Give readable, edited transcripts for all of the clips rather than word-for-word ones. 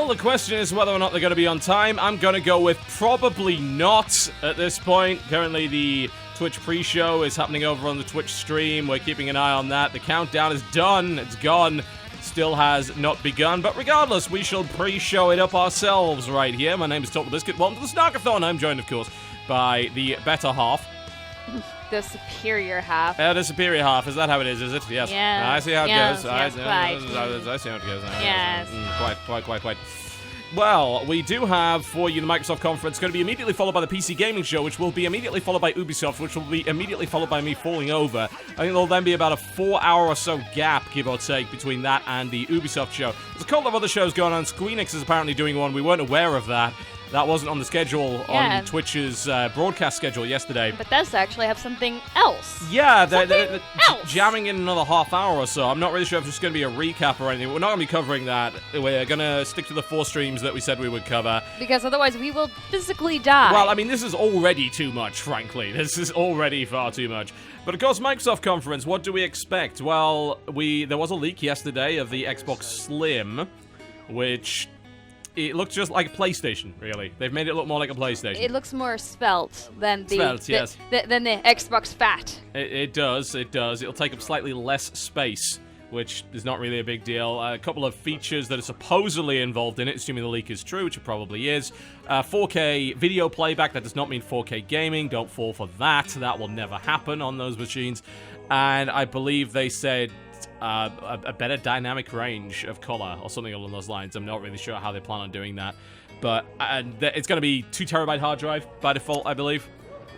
Well, the question is whether or not they're going to be on time. I'm going to go with probably not at this point. Currently, the Twitch pre-show is happening over on the Twitch stream. We're keeping an eye on that. The countdown is done. It's gone. Still has not begun. But regardless, we shall pre-show it up ourselves right here. My name is Totalbiscuit. Welcome to the Snarkathon. I'm joined, of course, by the better half. The superior half. The superior half. Is that how it is it? Yes. Yeah. I see how it yes, goes. Yes, I see how it goes. Yes. Quite. Well, we do have for you the Microsoft conference. It's going to be immediately followed by the PC Gaming Show, which will be immediately followed by Ubisoft, which will be immediately followed by me falling over. I think there'll then be about a 4-hour or so gap, give or take, between that and the Ubisoft show. There's a couple of other shows going on. Squeenix is apparently doing one. We weren't aware of that. That wasn't on the schedule on Twitch's broadcast schedule yesterday. Bethesda actually have something else. Yeah, they're jamming in another half hour or so. I'm not really sure if it's going to be a recap or anything. We're not going to be covering that. We're going to stick to the 4 streams that we said we would cover. Because otherwise we will physically die. Well, I mean, this is already too much, frankly. This is already far too much. But of course, Microsoft conference, what do we expect? Well, there was a leak yesterday of the Xbox Slim, which... It looks just like a PlayStation, really. They've made it look more like a PlayStation. It looks more svelte than the yes. than the Xbox Fat. It does. It'll take up slightly less space, which is not really a big deal. A couple of features that are supposedly involved in it, assuming the leak is true, which it probably is. 4K video playback. That does not mean 4K gaming. Don't fall for that. That will never happen on those machines. And I believe they said... a better dynamic range of color or something along those lines. I'm not really sure how they plan on doing that, but it's going to be 2 terabyte hard drive by default, I believe,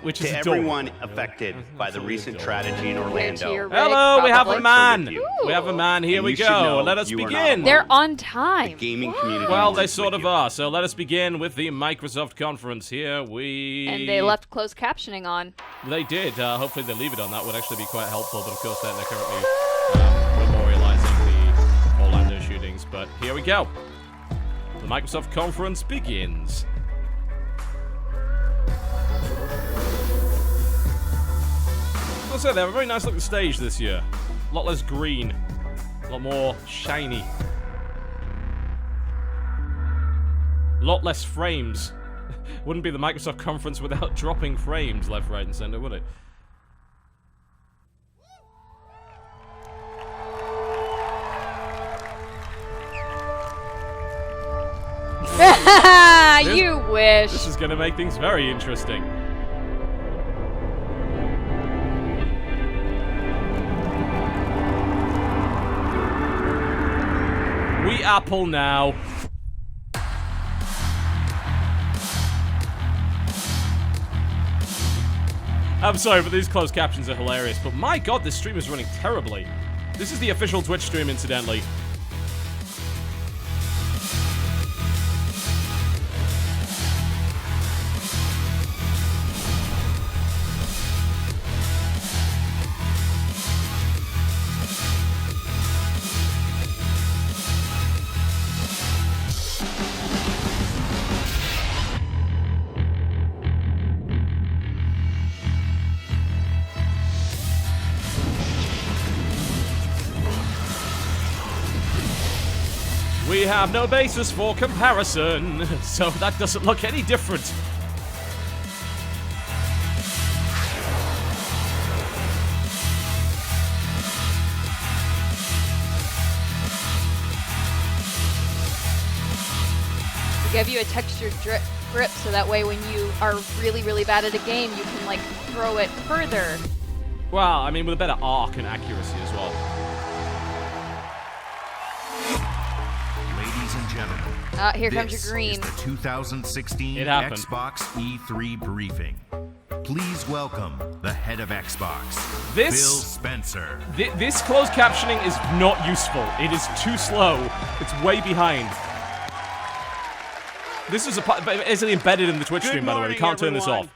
which is everyone affected by the recent tragedy in Orlando. Hello, we have a man. We have a man. Here we go. Let us begin. They're on time. The gaming community. Well, they sort of are. So let us begin with the Microsoft conference. Here we. And they left closed captioning on. They did. Hopefully they leave it on. That would actually be quite helpful. But of course, they're currently. Memorializing the Orlando shootings, but here we go. The Microsoft conference begins. I'll say they have a very nice looking stage this year. A lot less green, a lot more shiny, a lot less frames. Wouldn't be the Microsoft conference without dropping frames left, right, and center, would it? You wish. This is going to make things very interesting. We Apple now. I'm sorry, but these closed captions are hilarious. But my god, this stream is running terribly. This is the official Twitch stream, incidentally. We have no basis for comparison, so that doesn't look any different. To give you a textured grip so that way when you are really, really bad at a game, you can, like, throw it further. Well, I mean, with a better arc and accuracy as well. Ladies and gentlemen, here comes your green. This is the 2016 happened. Xbox E3 briefing. Please welcome the head of Xbox, Bill Spencer. This closed captioning is not useful. It is too slow. It's way behind. This is basically embedded in the Twitch stream, by the way. We can't turn this off.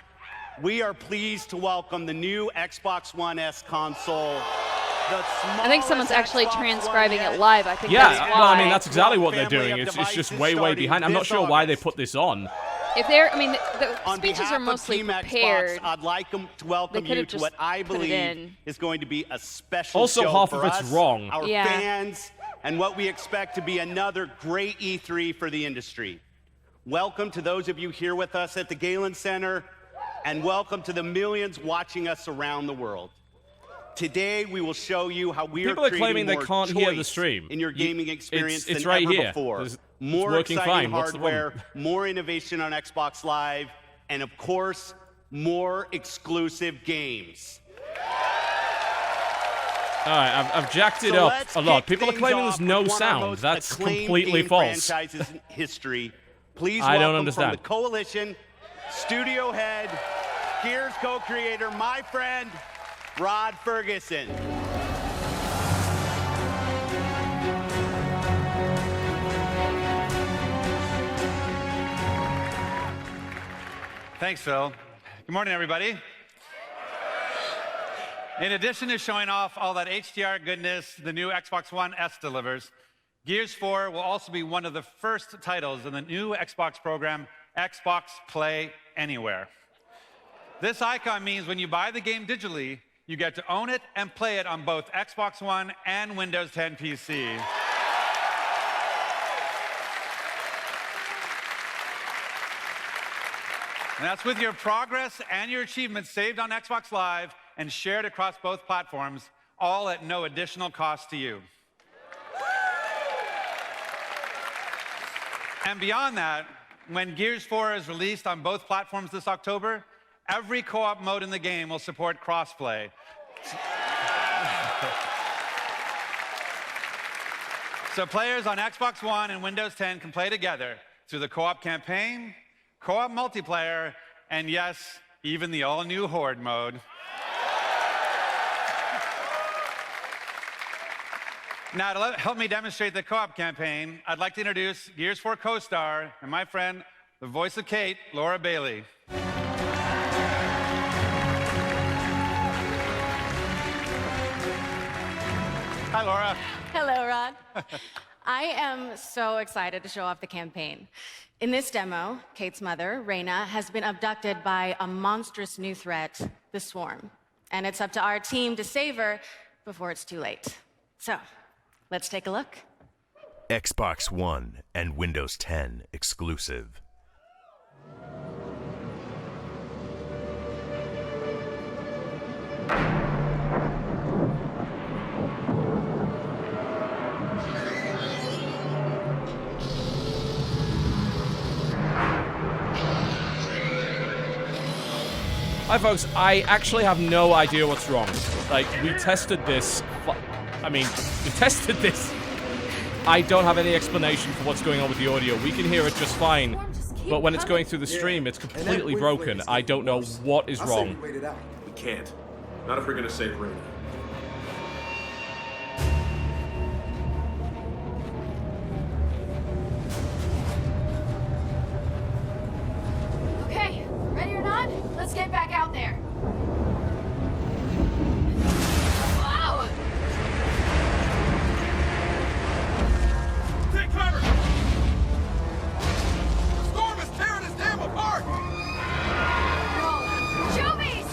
We are pleased to welcome the new Xbox One S console. I think someone's actually transcribing it live. I think that's why. Well, I mean, that's exactly what they're doing. It's just way behind. I'm not sure why they put this on. If they're, I mean, the speeches are mostly prepared. Xbox, I'd like them to welcome you to what I believe is going to be a special also, show half for of it's us, wrong. Our fans, and what we expect to be another great E3 for the industry. Welcome to those of you here with us at the Galen Center, and welcome to the millions watching us around the world. Today, we will show you how we People are are claiming creating they more can't hear the choice stream. in your gaming experience it's than right ever here. before. It's More working exciting fine. What's the problem? hardware, more innovation on Xbox Live, and of course, more exclusive games. All right, I've jacked it So up let's a lot. kick People are things claiming off there's no with one of our sound. most That's acclaimed completely game false. franchises in history. Please I don't welcome understand. from the Coalition, studio head, Gears co-creator, my friend, Rod Ferguson. Thanks, Phil. Good morning, everybody. In addition to showing off all that HDR goodness the new Xbox One S delivers, Gears 4 will also be one of the first titles in the new Xbox program, Xbox Play Anywhere. This icon means when you buy the game digitally, you get to own it and play it on both Xbox One and Windows 10 PC. And that's with your progress and your achievements saved on Xbox Live and shared across both platforms, all at no additional cost to you. And beyond that, when Gears 4 is released on both platforms this October, every co-op mode in the game will support crossplay. So players on Xbox One and Windows 10 can play together through the co-op campaign, co-op multiplayer, and yes, even the all-new Horde mode. Now, to help me demonstrate the co-op campaign, I'd like to introduce Gears 4 co-star and my friend, the voice of Kate, Laura Bailey. Hi, Laura. Hello, Rod. I am so excited to show off the campaign. In this demo, Kate's mother, Raina, has been abducted by a monstrous new threat, the Swarm. And it's up to our team to save her before it's too late. So, let's take a look. Xbox One and Windows 10 exclusive. Hi, folks. I actually have no idea what's wrong. Like, we tested this. We tested this. I don't have any explanation for what's going on with the audio. We can hear it just fine, but when it's going through the stream, it's completely broken. I don't know what is wrong. We can't. Not if we're gonna save Raina. Okay, ready or not, let's get back out there. Wow! Take cover! The storm is tearing this dam apart! Shoobies!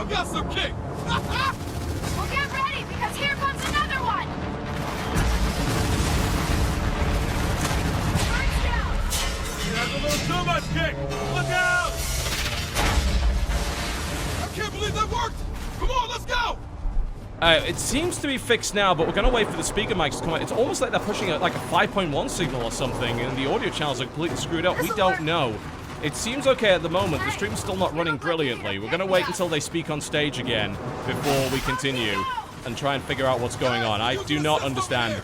Still got some kick! Well, get ready, because here comes another one! Turns down! That's a little too much kick! Look out! I can't believe that worked! Come on, let's go! It seems to be fixed now, but we're going to wait for the speaker mics to come out. It's almost like they're pushing like a 5.1 signal or something, and the audio channels are completely screwed up. We don't know. It seems okay at the moment. The stream's still not running brilliantly. We're going to wait until they speak on stage again before we continue and try and figure out what's going on. I do not understand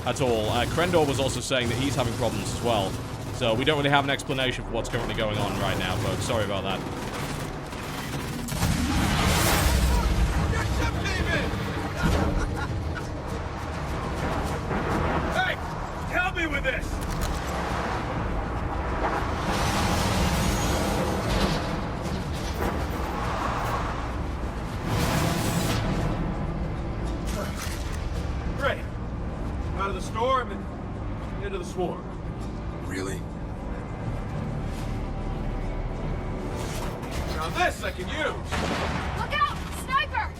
at all. Krendor was also saying that he's having problems as well. So we don't really have an explanation for what's currently going on right now, folks. Sorry about that. Help me with this! Great. Out of the storm and into the swarm. Really? Now this I can use! Look out! Sniper!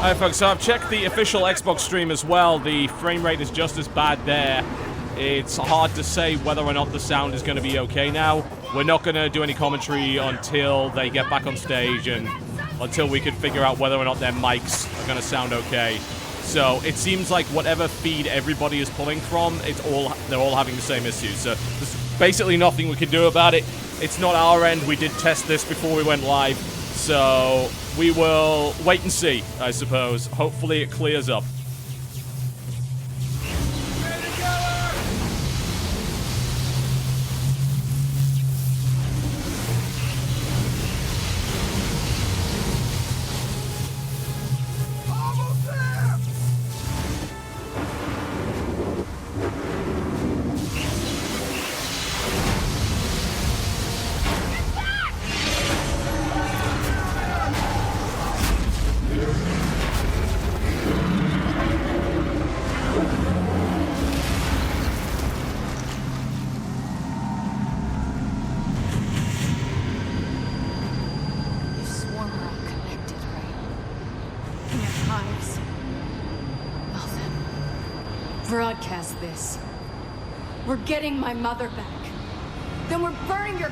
Alright folks, so I've checked the official Xbox stream as well. The frame rate is just as bad there. It's hard to say whether or not the sound is going to be okay now. We're not going to do any commentary until they get back on stage and until we can figure out whether or not their mics are going to sound okay. So it seems like whatever feed everybody is pulling from, they're all having the same issues. So there's basically nothing we can do about it. It's not our end. We did test this before we went live. So we will wait and see, I suppose. Hopefully it clears up. Broadcast this. We're getting my mother back. Then we're burning your...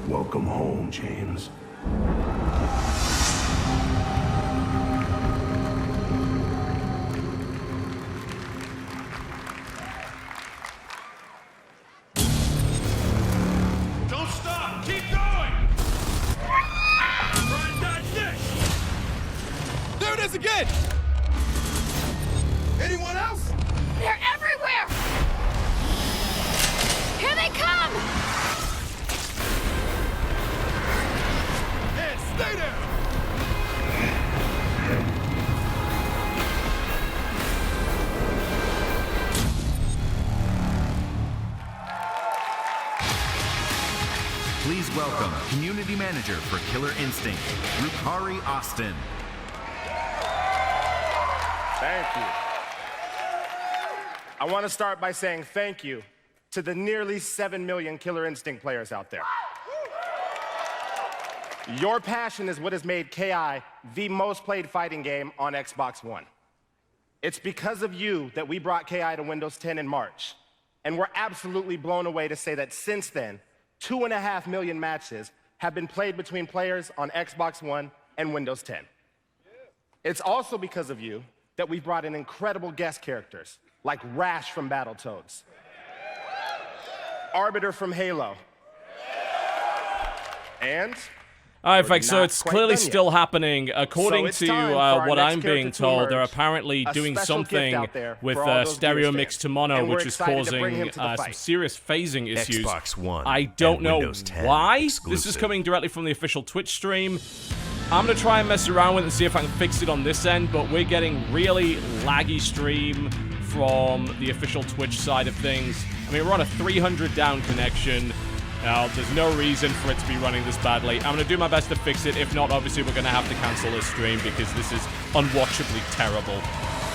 Welcome home, James. Don't stop! Keep going! Try and dodge this! There it is again! Anyone else? They're everywhere! Please welcome Community Manager for Killer Instinct, Rukari Austin. Thank you. I want to start by saying thank you to the nearly 7 million Killer Instinct players out there. Your passion is what has made KI the most played fighting game on Xbox One. It's because of you that we brought KI to Windows 10 in March. And we're absolutely blown away to say that since then, 2.5 million matches have been played between players on Xbox One and Windows 10. It's also because of you that we've brought in incredible guest characters like Rash from Battletoads, Arbiter from Halo, and... All right, folks, so it's clearly still happening. According to what I'm being told, they're apparently doing something with stereo mix to mono, which is causing some serious phasing issues. Xbox One I don't know why. exclusive. This is coming directly from the official Twitch stream. I'm going to try and mess around with it and see if I can fix it on this end, but we're getting really laggy stream from the official Twitch side of things. I mean, we're on a 300 down connection. Now, there's no reason for it to be running this badly. I'm going to do my best to fix it. If not, obviously, we're going to have to cancel this stream because this is unwatchably terrible.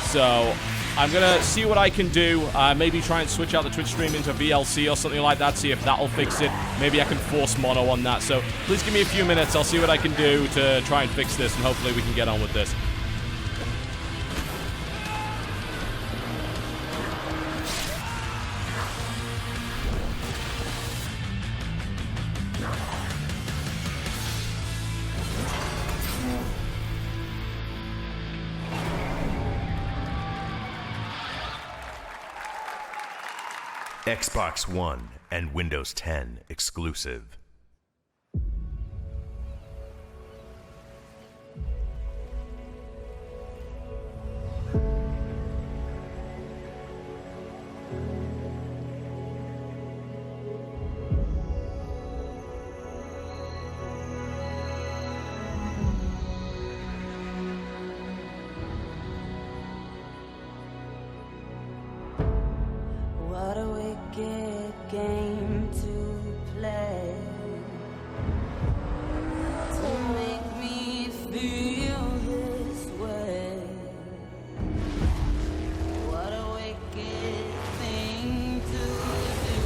So, I'm going to see what I can do. Maybe try and switch out the Twitch stream into VLC or something like that, see if that'll fix it. Maybe I can force mono on that. So, please give me a few minutes. I'll see what I can do to try and fix this, and hopefully we can get on with this. Xbox One and Windows 10 exclusive. What a wicked game to play, to make me feel this way. What a wicked thing to do,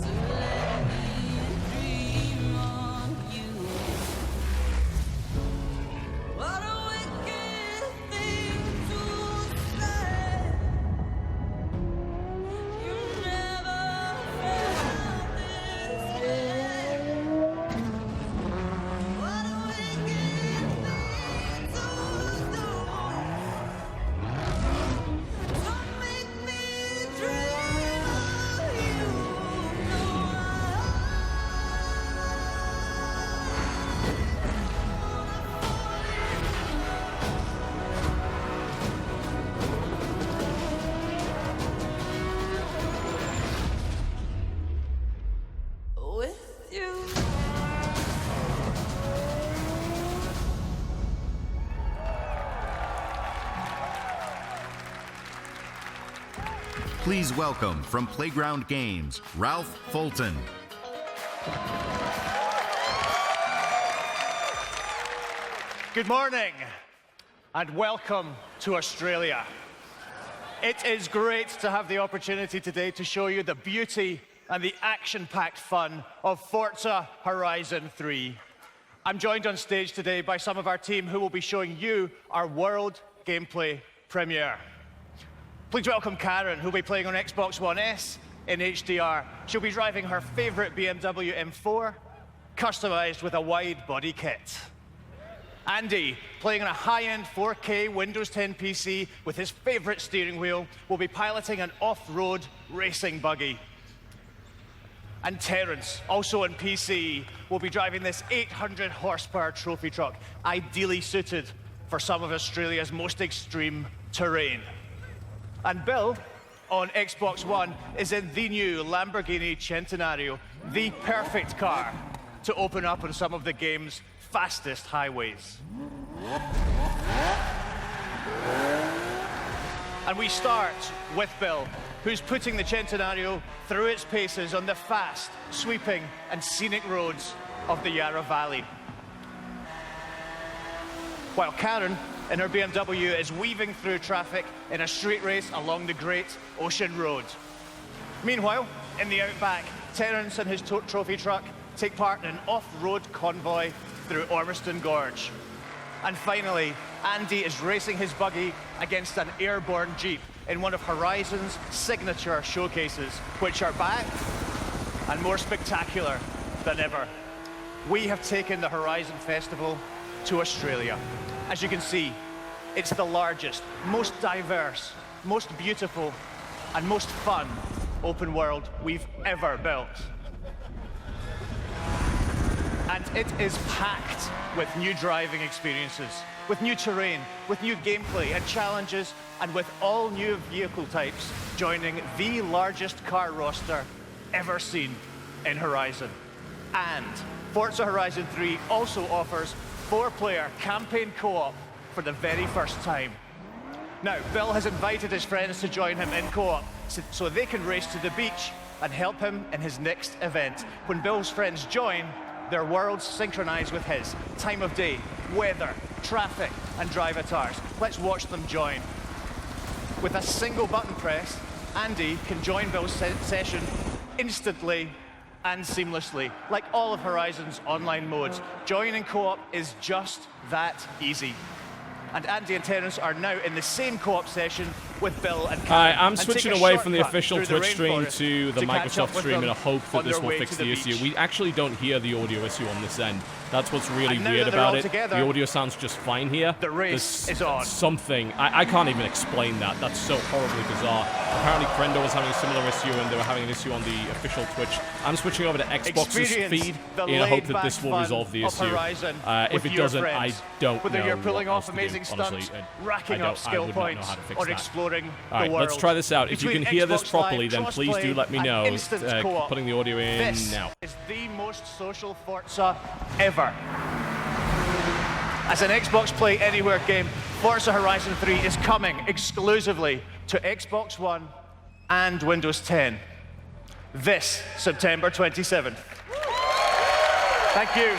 to let me dream on you. What a wicked thing to say. You never felt this way. What a wicked thing to do, to make me dream of you. With you. Please welcome from Playground Games, Ralph Fulton. Good morning, and welcome to Australia. It is great to have the opportunity today to show you the beauty and the action-packed fun of Forza Horizon 3. I'm joined on stage today by some of our team who will be showing you our world gameplay premiere. Please welcome Karen, who'll be playing on Xbox One S in HDR. She'll be driving her favorite BMW M4, customized with a wide body kit. Andy, playing on a high-end 4K Windows 10 PC with his favorite steering wheel, will be piloting an off-road racing buggy. And Terence, also on PC, will be driving this 800 horsepower trophy truck, ideally suited for some of Australia's most extreme terrain. And Bill, on Xbox One, is in the new Lamborghini Centenario, the perfect car to open up on some of the game's fastest highways. And we start with Bill, who's putting the Centenario through its paces on the fast, sweeping, and scenic roads of the Yarra Valley. While Karen, in her BMW, is weaving through traffic in a street race along the Great Ocean Road. Meanwhile, in the outback, Terence and his trophy truck take part in an off-road convoy through Ormiston Gorge. And finally, Andy is racing his buggy against an airborne Jeep in one of Horizon's signature showcases, which are back and more spectacular than ever. We have taken the Horizon Festival to Australia. As you can see, it's the largest, most diverse, most beautiful, and most fun open world we've ever built. And it is packed with new driving experiences, with new terrain, with new gameplay and challenges, and with all new vehicle types joining the largest car roster ever seen in Horizon. And Forza Horizon 3 also offers 4-player campaign co-op for the very first time. Now, Bill has invited his friends to join him in co-op so they can race to the beach and help him in his next event. When Bill's friends join, their worlds synchronize with his. Time of day, weather, traffic, and drive avatars. Let's watch them join. With a single button press, Andy can join Bill's session instantly and seamlessly. Like all of Horizon's online modes, joining co-op is just that easy. And Andy and Terence are now in the same co-op session with Bill and Karen. I'm switching away from the official through Twitch stream to the catch up Microsoft with stream in them a hope that on this their will way fix to the the issue. beach. We actually don't hear the audio issue on this end. That's what's really And now weird that they're about all it. together, The audio sounds just fine here. the race is on. Something. I can't even explain that. That's so horribly bizarre. Apparently, Crendo was having a similar issue, and they were having an issue on the official Twitch. I'm switching over to Xbox's feed in a hope that this will resolve the issue. If it doesn't, I don't Whether know you're pulling what off else to do, amazing honestly. stunts, racking up skill points, or exploring All right, the world. let's try this out. If you Between can hear this Xbox properly, Live, then please do crossplay, let me and know. instant co-op. Putting the audio in This now. is the most social Forza ever. As an Xbox Play Anywhere game, Forza Horizon 3 is coming exclusively to Xbox One and Windows 10 this September 27th. Thank you.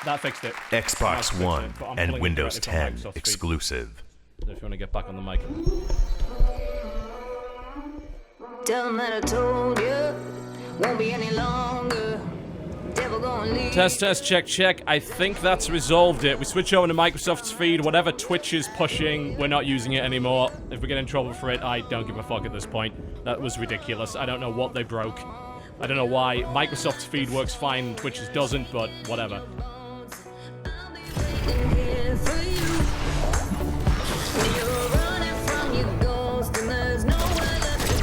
That fixed it. Xbox One but I'm and pulling it Windows directly from 10 Microsoft's feed. exclusive. So if you want to get back on the mic. Tell them that I told you, won't be any longer. Devil gonna leave. Test, check. I think that's resolved it. We switch over to Microsoft's feed. Whatever Twitch is pushing, we're not using it anymore. If we get in trouble for it, I don't give a fuck at this point. That was ridiculous. I don't know what they broke. I don't know why. Microsoft's feed works fine and Twitch's doesn't, but whatever. Here for you. When you're running from your ghost and there's nowhere left to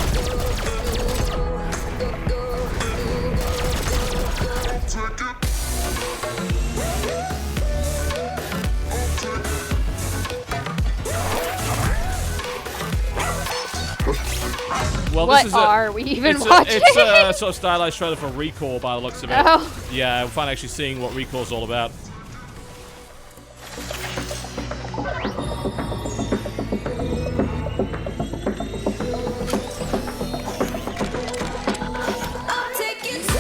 Well, What this is are we even watching? watching? It's a sort of stylized trailer for ReCore by the looks of it. Oh. Yeah, we're finally actually seeing what ReCore's all about. I'll take you to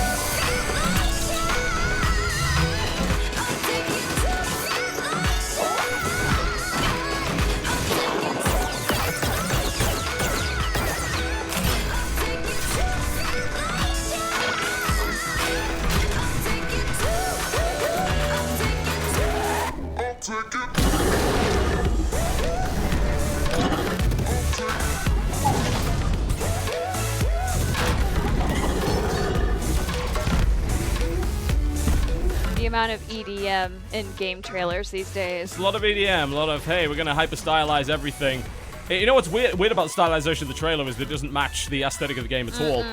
The amount of EDM in game trailers these days. A lot of EDM, a lot of, hey, we're going to hyper-stylize everything. Hey, you know what's weird about the stylization of the trailer is that it doesn't match the aesthetic of the game at all.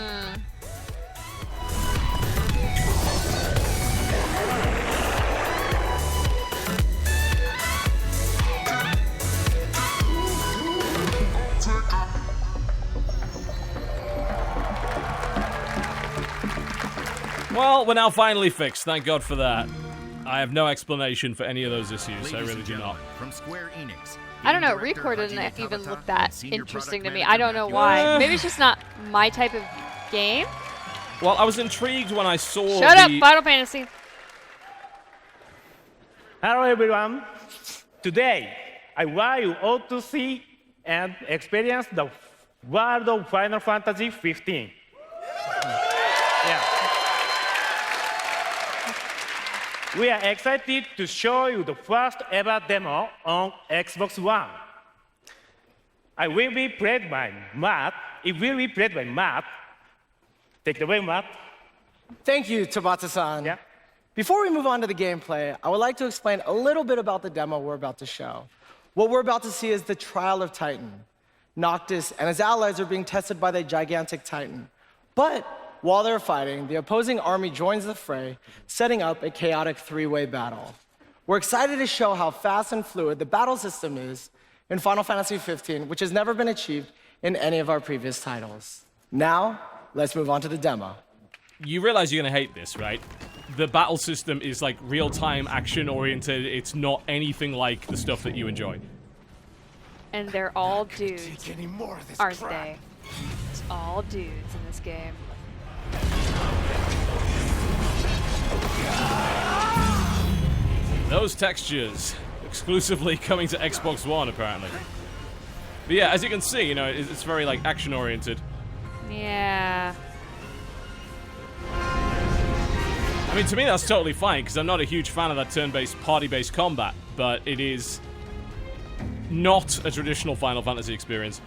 Well, we're now finally fixed. Thank God for that. I have no explanation for any of those issues. I Ladies really and do not. gentlemen, from Square Enix. I don't know. Game director ReCore Hajime didn't even Tabata look that and senior interesting product to me. manager I don't know Matthew why. Maybe it's just not my type of game. Well, I was intrigued when I saw Shut up, Final Fantasy. Hello everyone. Today, I want you all to see and experience the world of Final Fantasy 15. Yeah. We are excited to show you the first ever demo on Xbox One. I will be played by Matt. It will be played by Matt. Take it away, Matt. Thank you, Tabata-san. Yeah. Before we move on to the gameplay, I would like to explain a little bit about the demo we're about to show. What we're about to see is the trial of Titan. Noctis and his allies are being tested by the gigantic Titan. But while they're fighting, the opposing army joins the fray, setting up a chaotic three-way battle. We're excited to show how fast and fluid the battle system is in Final Fantasy 15, which has never been achieved in any of our previous titles. Now, let's move on to the demo. You realize you're going to hate this, right? The battle system is like real-time action-oriented. It's not anything like the stuff that you enjoy. And they're all dudes, aren't they? It's all dudes in this game. Those textures exclusively coming to Xbox One, apparently. But yeah, as you can see, you know, it's very like action-oriented. Yeah. I mean, to me, that's totally fine, because I'm not a huge fan of that turn-based, party-based combat, but it is not a traditional Final Fantasy experience.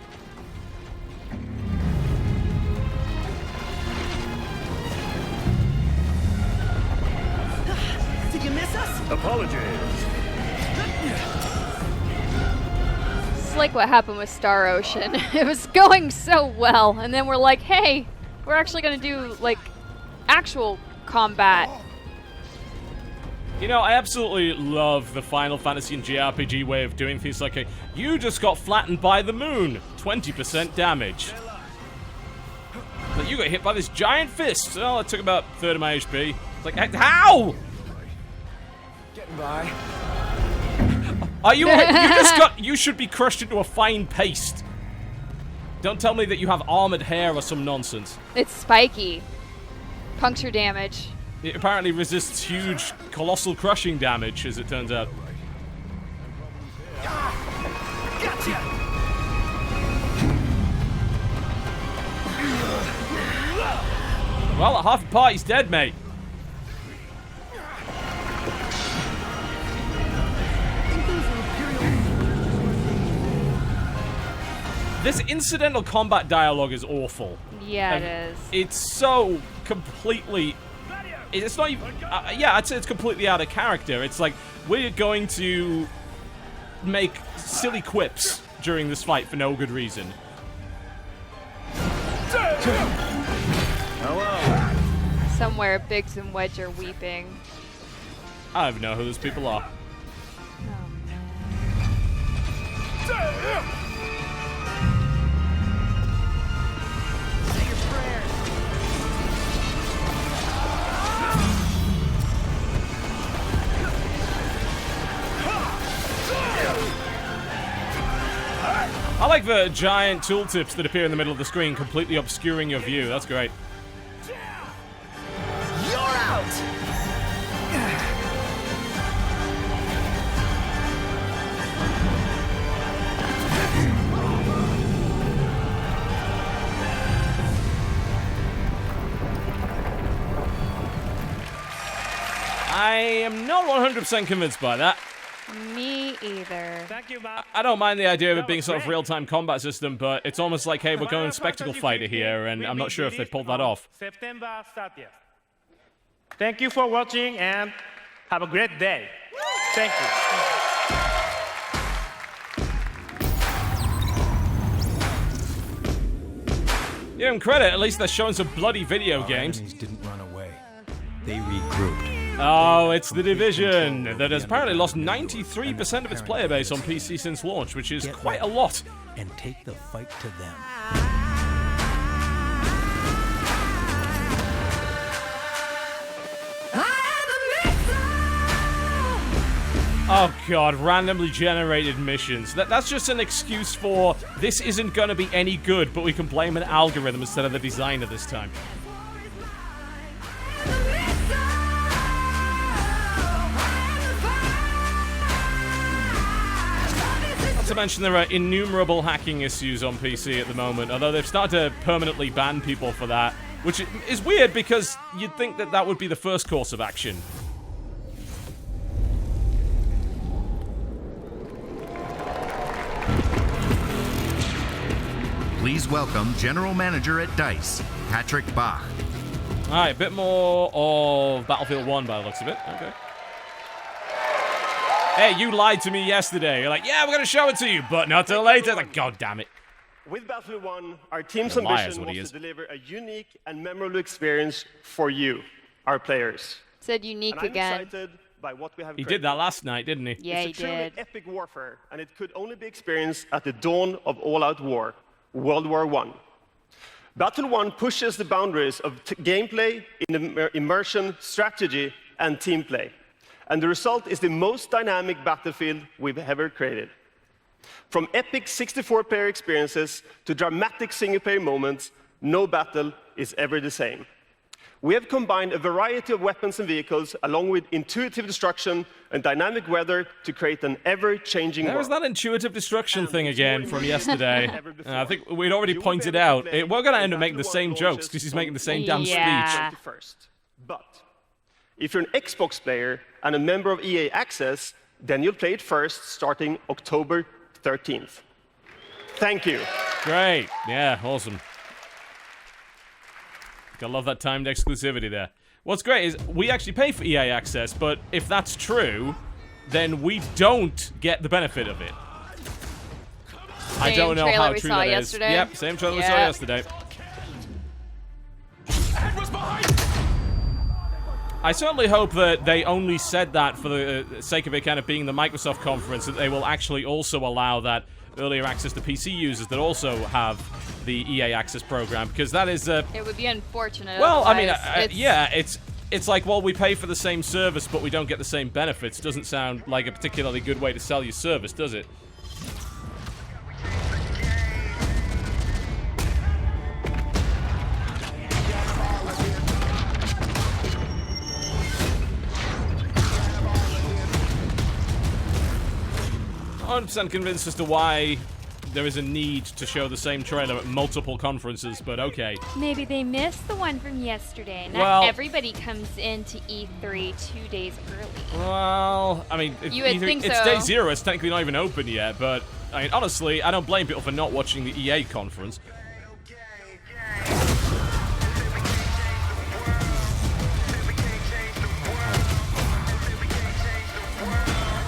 Did you miss us? Apologies. It's like what happened with Star Ocean. It was going so well, and then we're like, hey, we're actually going to do, like, actual combat. You know, I absolutely love the Final Fantasy and JRPG way of doing things like, you just got flattened by the moon, 20% damage. But you got hit by this giant fist. Oh, it took about a third of my HP. It's like, how? Getting by. Are you alright? You should be crushed into a fine paste. Don't tell me that you have armored hair or some nonsense. It's spiky. Puncture damage. It apparently resists huge, colossal crushing damage, as it turns out. Gotcha! Well, half the party's dead, mate. This incidental combat dialogue is awful. Yeah, it is. It's so completely... It's not even... yeah, I'd say it's completely out of character. It's like, we're going to make silly quips during this fight for no good reason. Hello. Somewhere Biggs and Wedge are weeping. I don't even know who those people are. I like the giant tooltips that appear in the middle of the screen, completely obscuring your view. That's great. You're out! I am not 100% convinced by that. Me either. Thank you, Matt. I don't mind the idea of it being sort of real-time combat system, but it's almost like, hey, we're going spectacle fighter here, and I'm not sure if they pulled that off. September 30th. Thank you for watching and have a great day. Thank you. Give them credit, at least they're showing some bloody video games. Enemies didn't run away. They regrouped. Oh, it's The Division, that has apparently lost 93% of its player base on PC since launch, which is quite a lot. And take the fight to them. Oh god, randomly generated missions. That's just an excuse for this isn't gonna be any good, but we can blame an algorithm instead of the designer this time. Not to mention there are innumerable hacking issues on PC at the moment, although they've started to permanently ban people for that, which is weird because you'd think that that would be the first course of action. Please welcome General Manager at DICE, Patrick Bach. Alright, a bit more of Battlefield 1 by the looks of it. Okay. Hey, you lied to me yesterday. You're like, yeah, we're going to show it to you, but not till later. Like, god damn it. With Battlefield 1, our team's You're a liar, is ambition what he was is. to deliver a unique and memorable experience for you, our players. Said unique And I'm again. excited by what we have He created. did that last night, didn't he? Yeah, he It's a truly did. epic warfare, and it could only be experienced at the dawn of all-out war, World War I. Battlefield 1 pushes the boundaries of gameplay, immersion, strategy, and team play. And the result is the most dynamic battlefield we've ever created. From epic 64-player experiences to dramatic single-player moments, no battle is ever the same. We have combined a variety of weapons and vehicles along with intuitive destruction and dynamic weather to create an ever-changing world. There's that intuitive destruction thing again from yesterday. I think we'd already pointed out. We're going to end up making the same jokes because he's making the same damn speech. But if you're an Xbox player and a member of EA Access, then you'll play it first starting October 13th. Thank you. Great. Yeah, awesome. Gotta love that timed exclusivity there. What's great is we actually pay for EA Access, but if that's true, then we don't get the benefit of it. I don't know how true that is. Yesterday. Yep, same trailer we saw yesterday. I certainly hope that they only said that for the sake of it kind of being the Microsoft conference, that they will actually also allow that earlier access to PC users that also have the EA Access program, because that is It would be unfortunate. well, I mean, otherwise. yeah, it's like, well, we pay for the same service, but we don't get the same benefits. Doesn't sound like a particularly good way to sell your service, does it? I'm 100% convinced as to why there is a need to show the same trailer at multiple conferences, but okay. Maybe they missed the one from yesterday. Not Well- everybody comes into E3 2 days early. Well, I mean, You would think it's so. day zero. It's technically not even open yet, but I mean, honestly, I don't blame people for not watching the EA conference.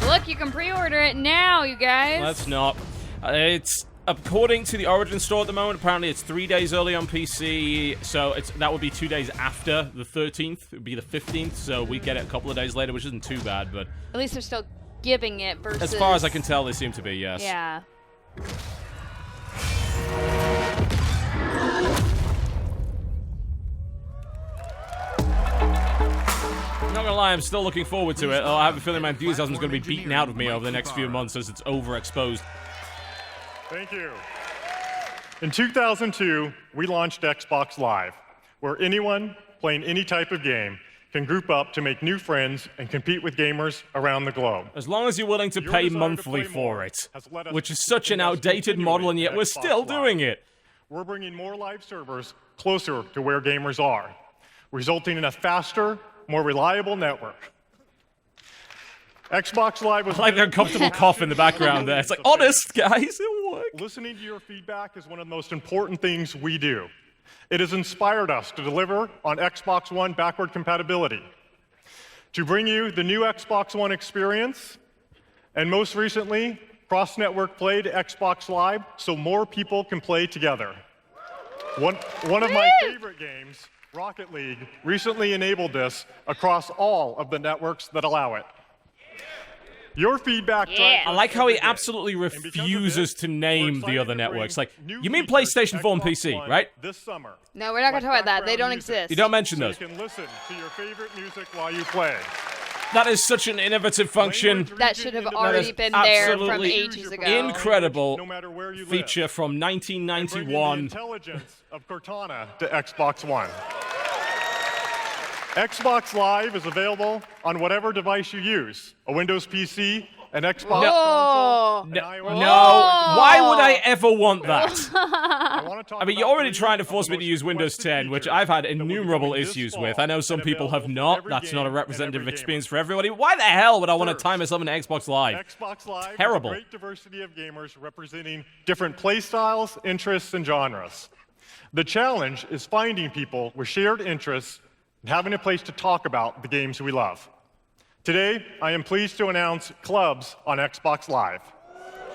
Look, you can pre-order it now, you guys. Let's not. It's according to the Origin store at the moment. Apparently, it's 3 days early on PC, so that would be 2 days after the 13th. It would be the 15th, so we get it a couple of days later, which isn't too bad. But At least they're still giving it versus... as far as I can tell, they seem to be, yes. Yeah. Not gonna lie, I'm still looking forward to it. I have a feeling my enthusiasm is going to be beaten out of me over the next few months as it's overexposed. Thank you. In 2002, we launched Xbox Live, where anyone playing any type of game can group up to make new friends and compete with gamers around the globe. As long as you're willing to pay monthly for it, which is such an outdated model, and yet we're still doing it. We're bringing more live servers closer to where gamers are, resulting in a faster, more reliable network. Xbox Live was... I like the uncomfortable cough in the background there. It's like, honest, guys, it worked. Listening to your feedback is one of the most important things we do. It has inspired us to deliver on Xbox One backward compatibility, to bring you the new Xbox One experience, and most recently, cross-network play to Xbox Live so more people can play together. One of my favorite games, Rocket League, recently enabled this across all of the networks that allow it. Your feedback drives I like how he absolutely refuses to name the other networks. Like, you mean PlayStation 4 and PC, right? This summer. No, we're not going to talk about that. They don't exist. You don't mention those. So you can listen to your favorite music while you play. That is such an innovative function. That should have already been there from ages ago. Incredible where you feature from bringing the 1991. intelligence of Cortana to Xbox One. Xbox Live is available on whatever device you use, a Windows PC, an Xbox console, an iOS. No, why would I ever want that? I mean, you're already trying to force me to use Windows 10, which I've had innumerable issues with. I know some people have not. That's not a representative experience for everybody. Why the hell would I want to tie myself into Xbox Live? Xbox Live Terrible. is a great diversity of gamers representing different playstyles, interests, and genres. The challenge is finding people with shared interests and having a place to talk about the games we love. Today, I am pleased to announce clubs on Xbox Live.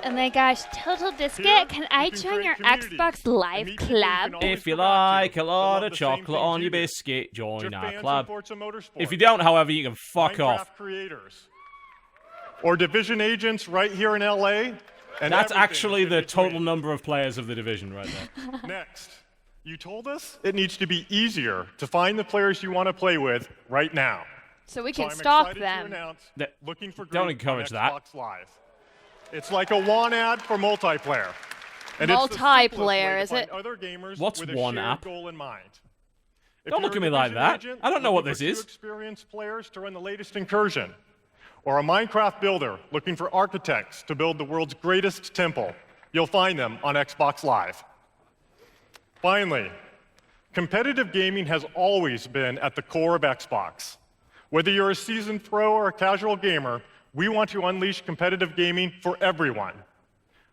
Oh my gosh, Totalbiscuit, can I join your Xbox Live club? If you like a lot of chocolate on your biscuit, join our club. If you don't, however, you can fuck off. Creators, or Division agents right here in LA. And That's actually the total number of players of the Division right there. Next, you told us it needs to be easier to find the players you want to play with right now. So we can I'm stalk excited them. to announce looking for Don't groups encourage on that. Xbox Live. It's like a one ad for multiplayer. And it's the simplest way Multiplayer, to is find it? Other gamers What's with a one shared app? goal in mind. If Don't you're look a at me like Division that. agent I don't know what looking this for two is. experienced players to run the latest incursion, or a Minecraft builder looking for architects to build the world's greatest temple, you'll find them on Xbox Live. Finally, competitive gaming has always been at the core of Xbox. Whether you're a seasoned pro or a casual gamer, we want to unleash competitive gaming for everyone.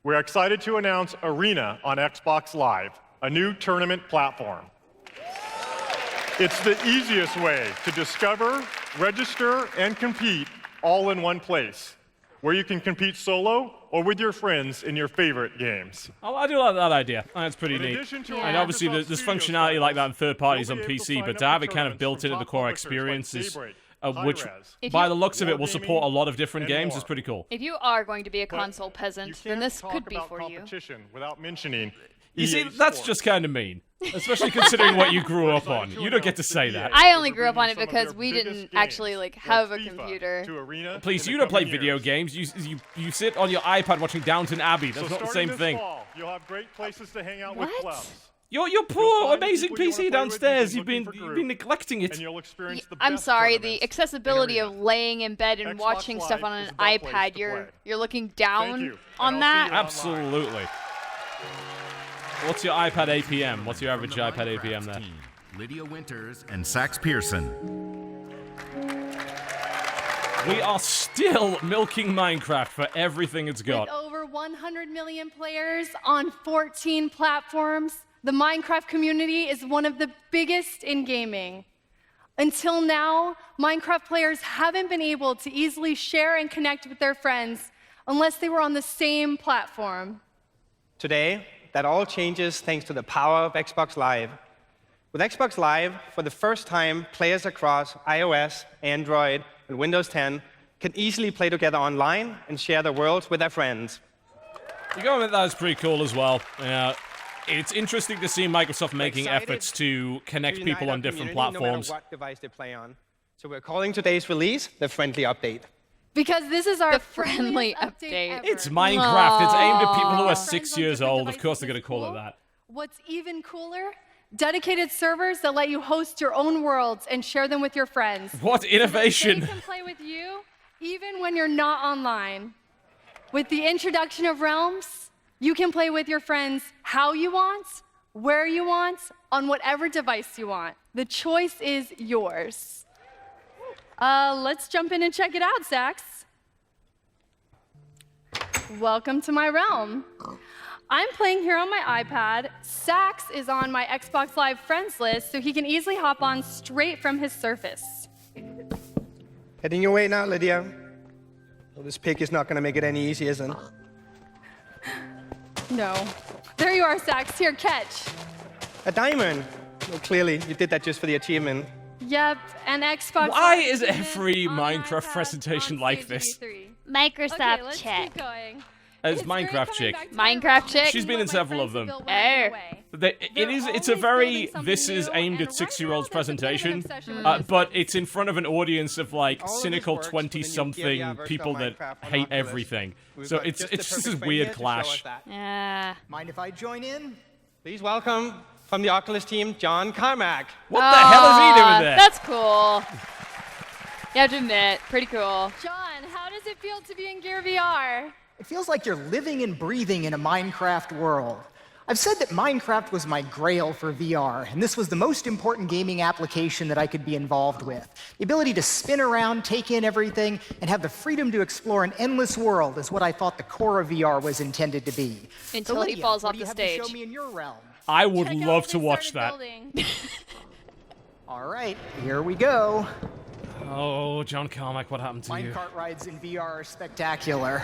We're excited to announce Arena on Xbox Live, a new tournament platform. It's the easiest way to discover, register, and compete all in one place, where you can compete solo or with your friends in your favorite games. Oh, I do like that idea. That's pretty neat. addition to And obviously, Microsoft there's Studios functionality like that in third parties on you'll be able to PC, sign but up to have for it kind of tournaments built from into the top core publishers like experiences, Daybreak, which, Hi-Rez, by the looks of it, will Wargaming, support a lot of different and games, more. is pretty cool. If you are going to be a console You peasant, can't then this talk could be about for you. competition without mentioning You see, EA that's Sports. just kind of mean, especially considering what you grew up on. You don't get to say that. I only grew up on it Some of because their we biggest didn't games, actually like have a FIFA computer. to Arena Please, in you the don't play coming video years. games. You sit on your iPad watching Downton Abbey. That's So not the starting same this thing. fall, you'll have great places to hang out with What? clubs. Your You'll poor, find the amazing people you wanna PC play with downstairs. and You've been looking for you've been groups. neglecting it. And you'll experience the I'm best sorry, the tournaments accessibility in of Arena. laying in bed and Xbox watching stuff Live on is an the place iPad. to You're play. you're looking Thank down you, and on I'll see that. you online. Absolutely. What's your iPad APM? What's your average From the iPad APM Minecraft there? team, Lydia Winters and Sax Pearson. We are still milking Minecraft for everything it's got. With over 100 million players on 14 platforms, the Minecraft community is one of the biggest in gaming. Until now, Minecraft players haven't been able to easily share and connect with their friends unless they were on the same platform. Today, that all changes thanks to the power of Xbox Live. With Xbox Live, for the first time, players across iOS, Android, and Windows 10 can easily play together online and share their worlds with their friends. You gotta admit that's pretty cool as well. Yeah. It's interesting to see Microsoft making excited efforts to connect to unite people our on different community platforms. No matter what device they play on. So we're calling today's release the Friendly Update. Because this is our friendly friendliest update. ever. It's Minecraft. It's aimed at people who are Friends 6 on years different old. Of course they're devices gonna is call it cool. that. What's even cooler? Dedicated servers that let you host your own worlds and share them with your friends. What So that innovation. they can play with you even when you're not online. With the introduction of Realms, you can play with your friends how you want, where you want, on whatever device you want. The choice is yours. Let's jump in and check it out, Sax. Welcome to my realm. I'm playing here on my iPad. Sax is on my Xbox Live friends list, so he can easily hop on straight from his Surface. Heading your way now, Lydia. Well, this pick is not going to make it any easier, is it? No. There you are, Sax. Here, catch. A diamond. Well, clearly, you did that just for the achievement. Yep, an Xbox. Why Live is achievement every on Minecraft iPad presentation on like stage this? E3. Microsoft Okay, let's check. keep going. as Minecraft chick. Minecraft chick? She's been in several of them. Oh. It's a very, this is aimed at 6-year-olds presentation, but it's in front of an audience of like cynical 20-something people that hate everything. So it's just this weird clash. Yeah. Mind if I join in? Please welcome from the Oculus team, John Carmack. What the hell is he doing there? That's cool. You have to admit, pretty cool. John, how does it feel to be in Gear VR? It feels like you're living and breathing in a Minecraft world. I've said that Minecraft was my grail for VR, and this was the most important gaming application that I could be involved with. The ability to spin around, take in everything, and have the freedom to explore an endless world is what I thought the core of VR was intended to be. Until so, he Lydia, falls what off do you the have stage. To show me in your realm? I would love to watch that. All right, here we go. Oh, John Carmack, what happened to you? Minecart rides in VR are spectacular.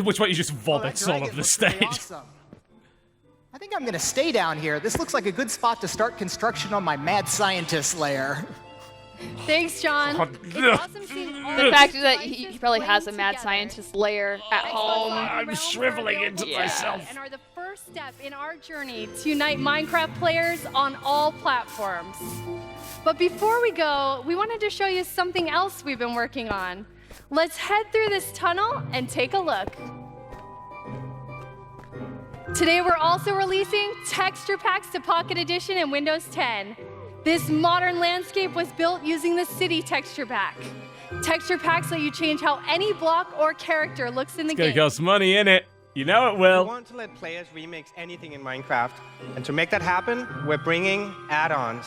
Which way you just vomit all over the stage? Awesome. I think I'm going to stay down here. This looks like a good spot to start construction on my mad scientist lair. Thanks, John. It's awesome seeing all The fact that he probably has a mad scientist lair at home. I'm shriveling into myself. And are the first step in our journey to unite Minecraft players on all platforms. But before we go, we wanted to show you something else we've been working on. Let's head through this tunnel and take a look. Today we're also releasing texture packs to Pocket Edition and Windows 10. This modern landscape was built using the City texture pack. Texture packs let you change how any block or character looks in the game. It's gonna cost money, innit? You know it will. We want to let players remix anything in Minecraft. And to make that happen, we're bringing add-ons,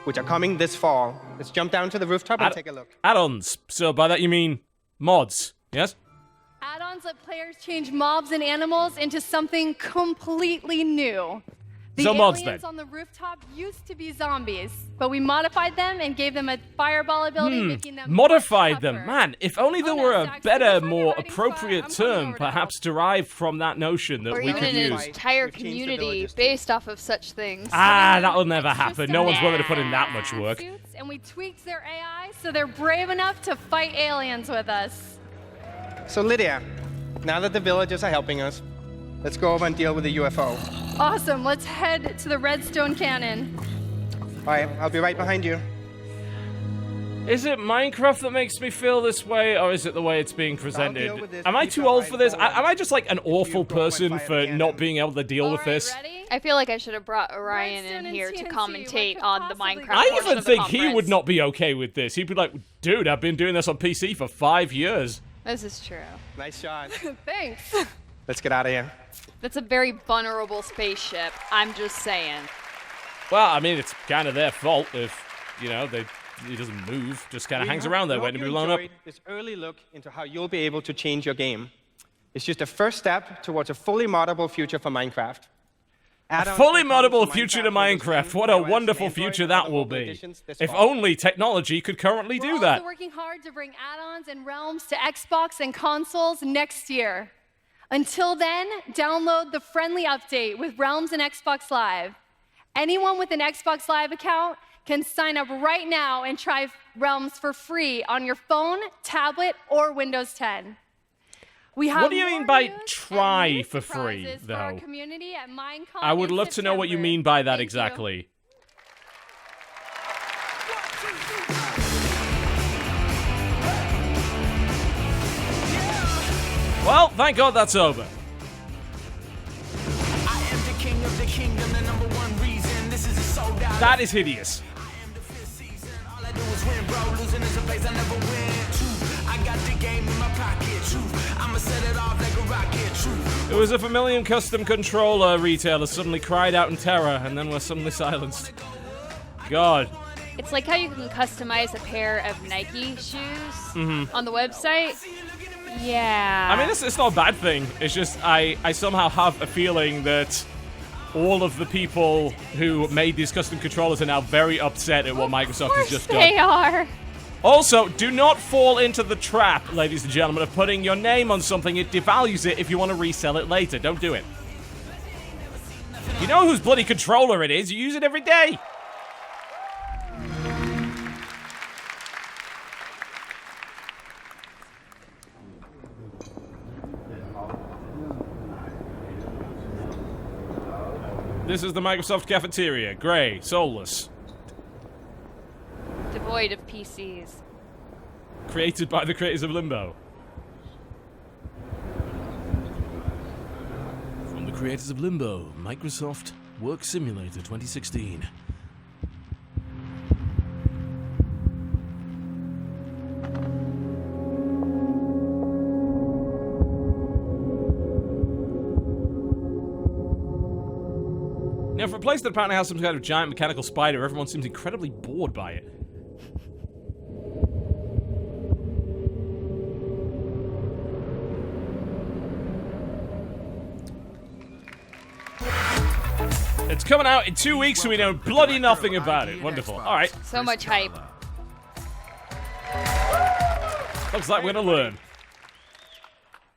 which are coming this fall. Let's jump down to the rooftop and take a look. Add-ons. So by that you mean mods, yes? Add-ons let players change mobs and animals into something completely new. The So mods, aliens then. on the rooftop used to be zombies, but we modified them and gave them a fireball ability, making them Modified them. Man, if only there were a better, more appropriate term, perhaps derived from that notion that Or we even could an use. entire community based off of such things. Ah, that'll never happen. No one's willing to put in that much work. and we tweaked their AI so they're brave enough to fight aliens with us. So Lydia, now that the villagers are helping us, let's go over and deal with the UFO. Awesome, let's head to the Redstone Cannon. All right, I'll be right behind you. Is it Minecraft that makes me feel this way, or is it the way it's being presented? Am I too old for this? Am I just like an awful person for not being able to deal with this? I feel like I should have brought Orion in here to commentate on the Minecraft I portion even of the think he conference. would not be okay with this. He'd be like, dude, I've been doing this on PC for 5 years. This is true. Nice shot. Thanks. Let's get out of here. That's a very vulnerable spaceship. I'm just saying. Well, I mean, it's kind of their fault if, you know, he doesn't move, just kind of hangs around there waiting to be blown up. This early look into how you'll be able to change your game. It's just a first step towards a fully moddable future for Minecraft. A fully moddable future to Minecraft. What a wonderful future that will be. If only technology could currently do We're that. also working hard to bring add-ons and realms to Xbox and consoles next year. Until then, download the friendly update with Realms and Xbox Live. Anyone with an Xbox Live account can sign up right now and try Realms for free on your phone, tablet, or Windows 10. We have What do you mean by try for free, for our though? community at Minecon I would in love to know what you September. mean by that exactly. Well, thank God that's over. That is hideous. It was if a million custom controller retailers suddenly cried out in terror and then were suddenly silenced. God. It's like how you can customize a pair of Nike shoes on the website. Yeah. I mean, it's not a bad thing. It's just I somehow have a feeling that all of the people who made these custom controllers are now very upset at what Microsoft has just done. They are. Also, do not fall into the trap, ladies and gentlemen, of putting your name on something. It devalues it if you want to resell it later. Don't do it. You know whose bloody controller it is. You use it every day. This is the Microsoft cafeteria. Grey, soulless. Devoid of PCs. Created by the creators of Limbo. From the creators of Limbo, Microsoft Work Simulator 2016. Now, for a place that apparently has some kind of giant mechanical spider, everyone seems incredibly bored by it. It's coming out in 2 weeks, so we know bloody nothing about it. Wonderful. All right. So much hype. Looks like we're gonna learn.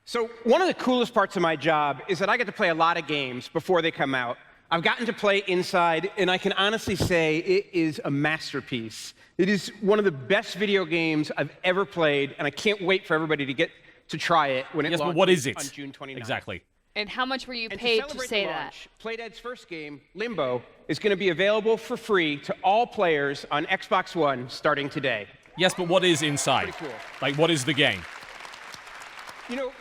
So one of the coolest parts of my job is that I get to play a lot of games before they come out. I've gotten to play Inside, and I can honestly say it is a masterpiece. It is one of the best video games I've ever played, and I can't wait for everybody to get to try it when it launches but what is it? On June 29th. Exactly. And how much were you And paid to celebrate say the that? launch, Playdead's first game, Limbo, is going to be available for free to all players on Xbox One starting today. Yes, but what is Inside? Pretty cool. Like, what is the game? You know,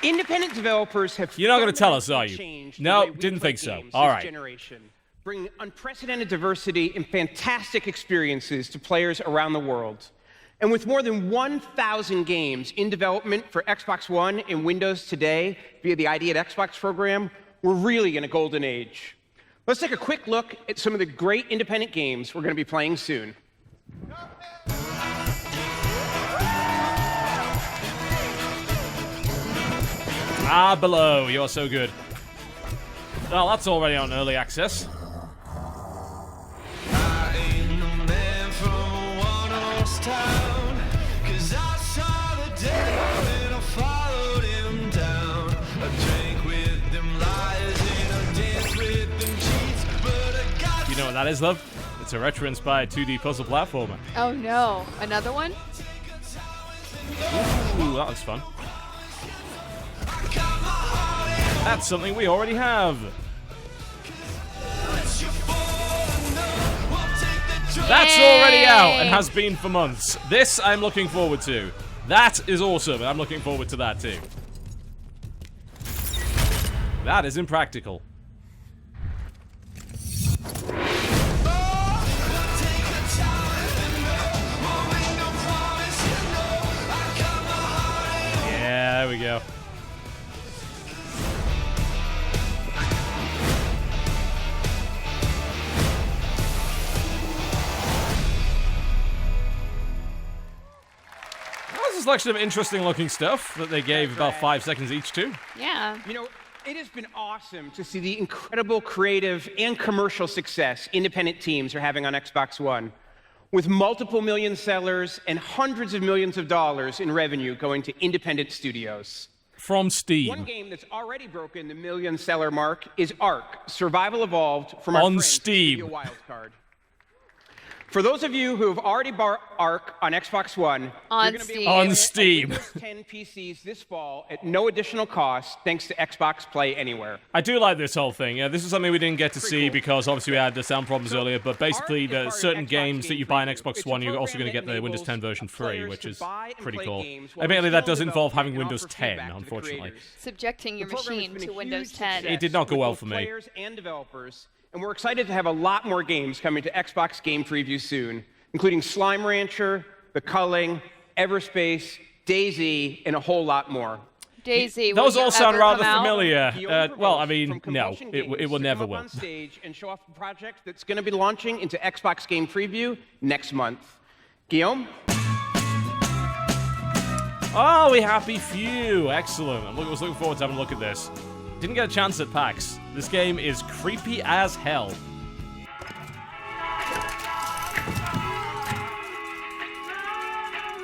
independent developers have You're not going to tell us, are you? changed the No, way we didn't play think so. games All this right. generation, bringing unprecedented diversity and fantastic experiences to players around the world. And with more than 1,000 games in development for Xbox One and Windows today via the ID at Xbox program, we're really in a golden age. Let's take a quick look at some of the great independent games we're going to be playing soon. Ah, Below, you're so good. Oh, that's already on early access. You know what that is, love? It's a retro-inspired 2D puzzle platformer. Oh no, another one? Ooh, that looks fun. That's something we already have. That's already out and has been for months. This I'm looking forward to. That is awesome, and I'm looking forward to that too. That is impractical. Yeah, there we go. That's a selection of interesting looking stuff that they gave about 5 seconds each to. Yeah. You know, it has been awesome to see the incredible creative and commercial success independent teams are having on Xbox One, with multiple million sellers and hundreds of millions of dollars in revenue going to independent studios. From Steam. One game that's already broken the million seller mark is Ark: Survival Evolved from our On friends at Steam. Studio Wildcard. For those of you who have already bought Ark on Xbox One, On you're going to be Steam. able to On get Steam. Windows 10 PCs this fall at no additional cost, thanks to Xbox Play Anywhere. I do like this whole thing. Yeah, this is something we didn't get to see because obviously we had the sound problems earlier, but basically the certain games that you buy on Xbox One, you're also going to get the Windows 10 version free, which is pretty cool. Admittedly, that does involve having Windows 10, unfortunately. Subjecting your machine to Windows 10. It did not go well for me. Players and developers, and we're excited to have a lot more games coming to Xbox Game Preview soon, including Slime Rancher, The Culling, Everspace, DayZ, and a whole lot more. Daisy, Those will all you sound ever rather come out? familiar. Well, I mean, From no, Compulsion it Games will to never come will. up on stage and show off the project that's going to be launching into Xbox Game Preview next month. Guillaume? Oh, we happy few. Excellent. I was looking forward to having a look at this. Didn't get a chance at PAX. This game is creepy as hell.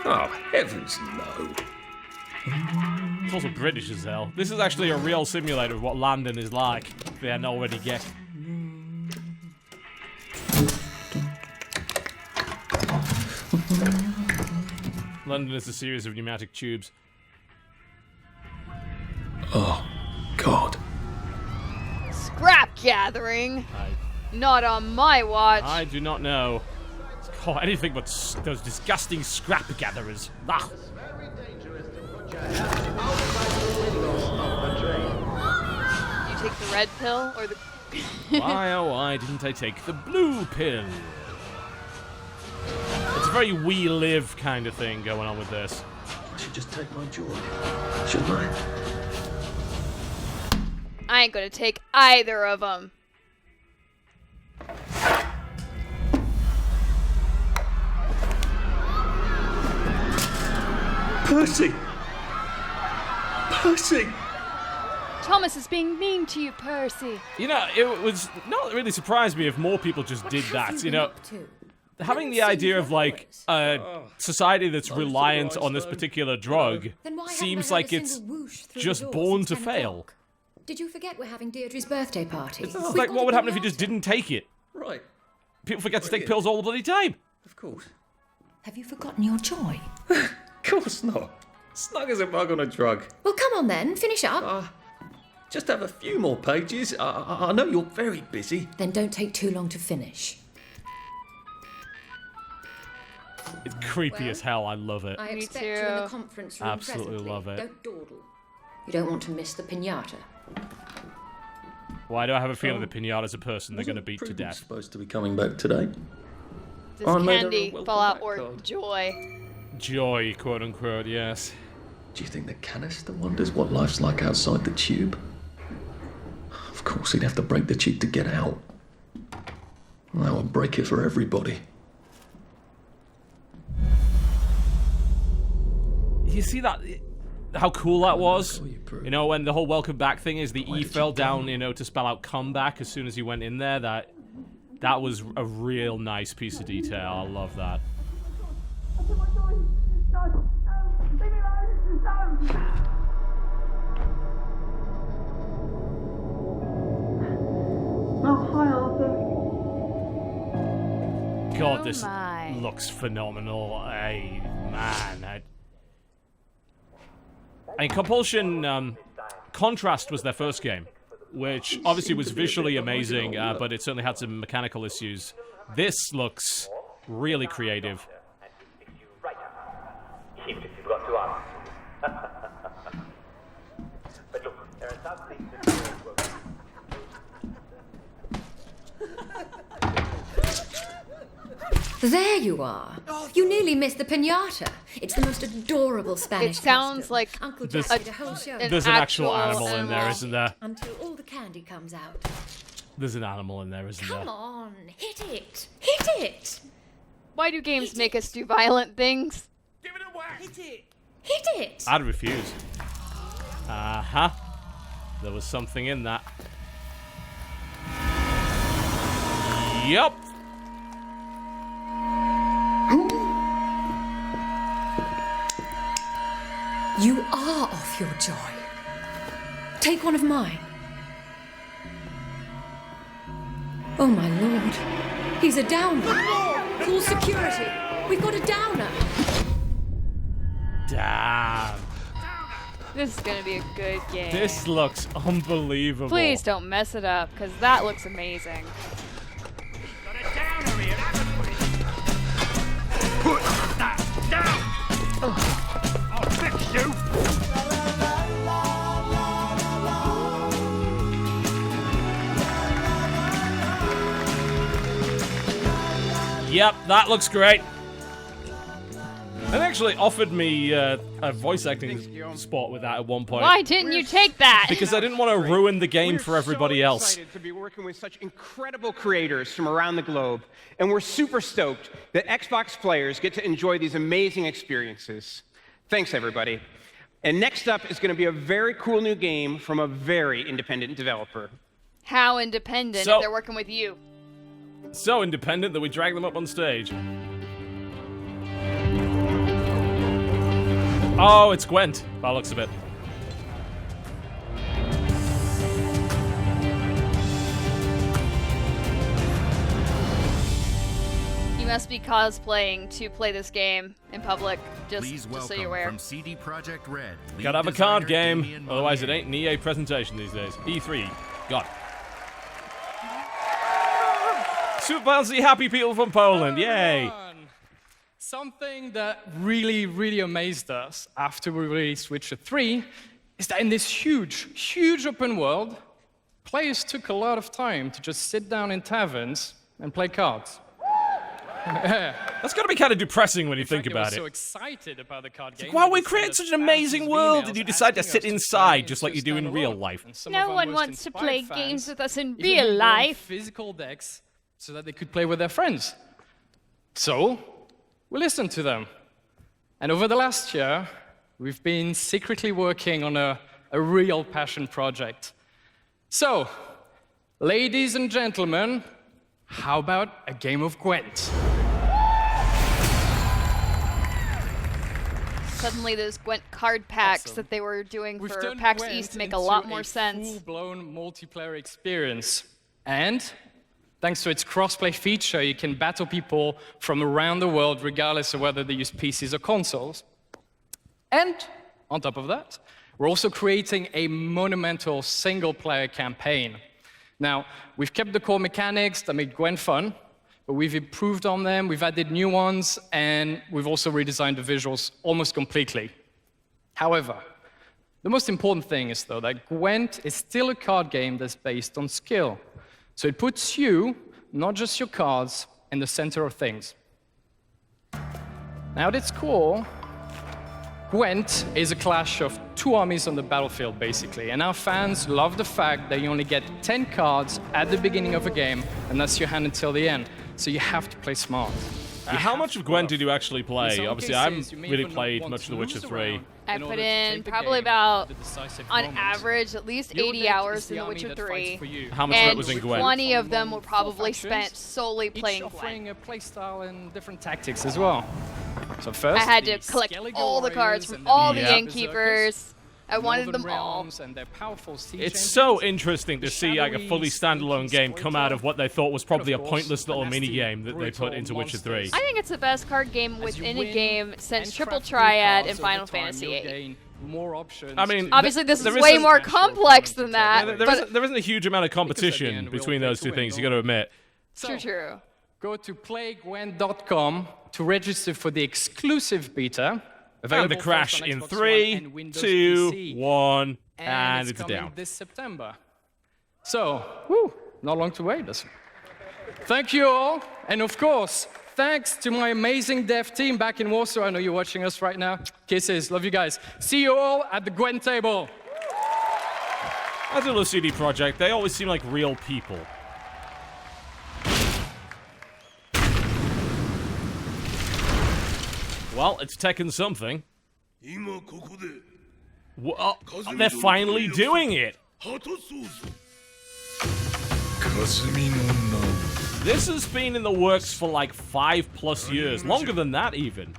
Oh, heavens no. It's also British as hell. This is actually a real simulator of what London is like, if they hadn't already guessed. London is a series of pneumatic tubes. Oh, God. Scrap gathering. Not on my watch. I do not know. Oh, anything but those disgusting scrap gatherers. Ah. You take the red pill or the... Why, oh, why didn't I take the blue pill? It's a very we live kind of thing going on with this. I should just take my joy, shouldn't I? I ain't gonna take either of them. Percy! Percy! Thomas is being mean to you, Percy. You know, it was not really surprised me if more people just did that. You know, having the idea of like a society that's reliant on this particular drug seems like it's just born to fail. Did you forget we're having Deirdre's birthday party? It's like, what would happen if you just didn't take it? Right. People forget to take pills all the bloody time. Of course. Have you forgotten your joy? Of course not. Snug as a bug on a drug. Well, come on then, finish up. Just have a few more pages. I know you're very busy. Then don't take too long to finish. It's creepy as hell. I love it. I expect you in the conference room Absolutely presently. love it. Don't dawdle. You don't want to miss the pinata. Why do I have a feeling the pinata's a person they're going to beat to Prudence death? supposed to be coming back today? Does candy fall out or joy? Joy, quote unquote, yes. Do you think the canister wonders what life's like outside the tube? Of course, he'd have to break the tube to get out. That would break it for everybody. You see that? How cool that was? You know, when the whole welcome back thing is, the E fell down, you know, to spell out come back as soon as he went in there. That was a real nice piece of detail. I love that. God, this looks phenomenal. Hey, man. I mean, Compulsion Contrast was their first game, which obviously was visually amazing, but it certainly had some mechanical issues. This looks really creative. Even if you've got to ask. But look, there are some things that There you are. You nearly missed the pinata. It's the most adorable Spanish It sounds custom. like Uncle There's, Jack did a whole show. there's an actual animal in there, isn't there? Until all the candy comes out. There's an animal in there, isn't there? Come on, hit it. Hit it. Why do games make us do violent things? Give it a whack. Hit it. Hit it. I'd refuse. Uh-huh. There was something in that. Yup. You are off your joy. Take one of mine. Oh my lord. He's a downer. Call security. We've got a downer. Damn. This is gonna be a good game. This looks unbelievable. Please don't mess it up, because that looks amazing. Put that down! I'll fix you! Yep, that looks great. They actually offered me a voice acting spot with that at one point. Why didn't you take that? Because I didn't want to ruin the game for everybody else. We're excited to be working with such incredible creators from around the globe, and we're super stoked that Xbox players get to enjoy these amazing experiences. Thanks, everybody. And next up is going to be a very cool new game from a very independent developer. How independent So- if they're working with you? So independent that we drag them up on stage. Oh, it's Gwent, by the looks of it. You must be cosplaying to play this game in public, just Please so welcome you're aware. from CD Projekt Red. lead Gotta have a card designer game, Damian otherwise it Monet. ain't an EA presentation these days. E3, got it. Super bouncy, happy people from Poland. Yay. Something that really, really amazed us after we released Witcher 3 is that in this huge, huge open world, players took a lot of time to just sit down in taverns and play cards. That's got to be kind of depressing when you think about it. So excited about the card game. Wow, we created such an amazing world, and you decide to sit inside just like you do in real life. No one wants to play games with us in even real bought life. Physical decks so that they could play with their friends. So, we listened to them. And over the last year, we've been secretly working on a real passion project. So, ladies and gentlemen, how about a game of Gwent? Suddenly those Gwent card packs that they were doing We've for turned PAX Gwent East make a into lot more sense. Full-blown multiplayer experience. And thanks to its crossplay feature, you can battle people from around the world regardless of whether they use PCs or consoles. And on top of that, we're also creating a monumental single-player campaign. Now, we've kept the core mechanics that made Gwent fun, but we've improved on them, we've added new ones, and we've also redesigned the visuals almost completely. However, the most important thing is, though, that Gwent is still a card game that's based on skill. So it puts you, not just your cards, in the center of things. Now, at its core, Gwent is a clash of two armies on the battlefield, basically, and our fans love the fact that you only get 10 cards at the beginning of a game, and that's your hand until the end, so you have to play smart. How much of Gwent did you actually play? Obviously, I cases, haven't you may really even played want much of to The Witcher lose 3. around I in put order to in take the probably game about, to the decisive on moment. average, at least Your 80 deck is hours the in The army Witcher that fights 3. for you. How much of it was in And Gwent? 20 of them were probably factions, spent solely playing each Gwent. offering a playstyle and different tactics as well. So first, I had to the collect Skellige all the cards warriors from and all then the the innkeepers. I wanted Northern them all. realms and their powerful siege It's engines. so interesting to see like a shadowy, fully standalone game come out of what they thought was probably a course, pointless little nasty, mini game that they put brutal into Witcher 3. monsters. I think it's the best card game As you within a win game since and Triple craft new Triad cards and over Final time, Fantasy you'll VIII. gain more options I mean, to- Obviously, this is there way isn't- more complex than that. There isn't a huge amount of competition end, we'll between take those the two win, things, you don't gotta admit. True, true. Go to playgwent.com to register for the exclusive beta. And Available the crash first on in Xbox 3, One and Windows 2, PC. 1, And and it's it's coming down. this September. So, whew, not long to wait. Thank you all, and of course, thanks to my amazing dev team back in Warsaw. I know you're watching us right now. Kisses, love you guys. See you all at the Gwent table. As a little CD project, they always seem like real people. Well, it's Tekken something. Well, they're finally doing it! This has been in the works for like 5+ years, longer than that even.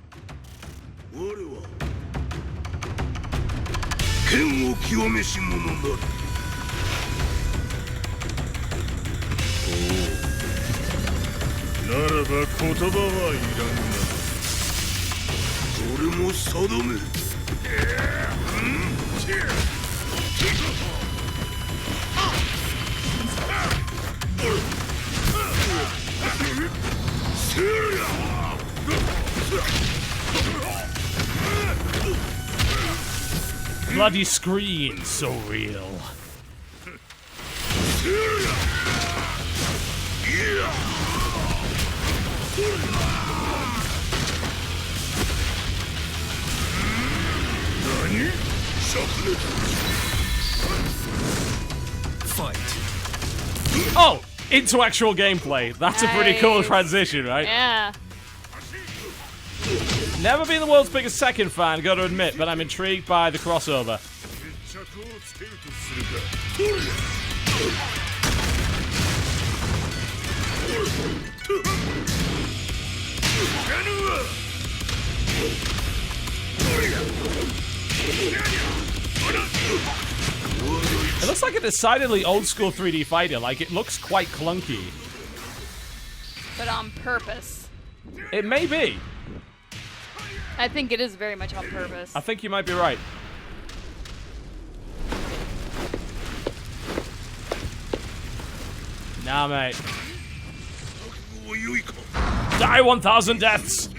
Bloody screen, so real. Fight. Oh, into actual gameplay. That's a pretty cool Nice. transition, right? Yeah. Never been the world's biggest Tekken fan, gotta admit, but I'm intrigued by the crossover. It looks like a decidedly old school 3D fighter, like it looks quite clunky. But on purpose. It may be. I think it is very much on purpose. I think you might be right. Nah, mate. Die 1,000 deaths!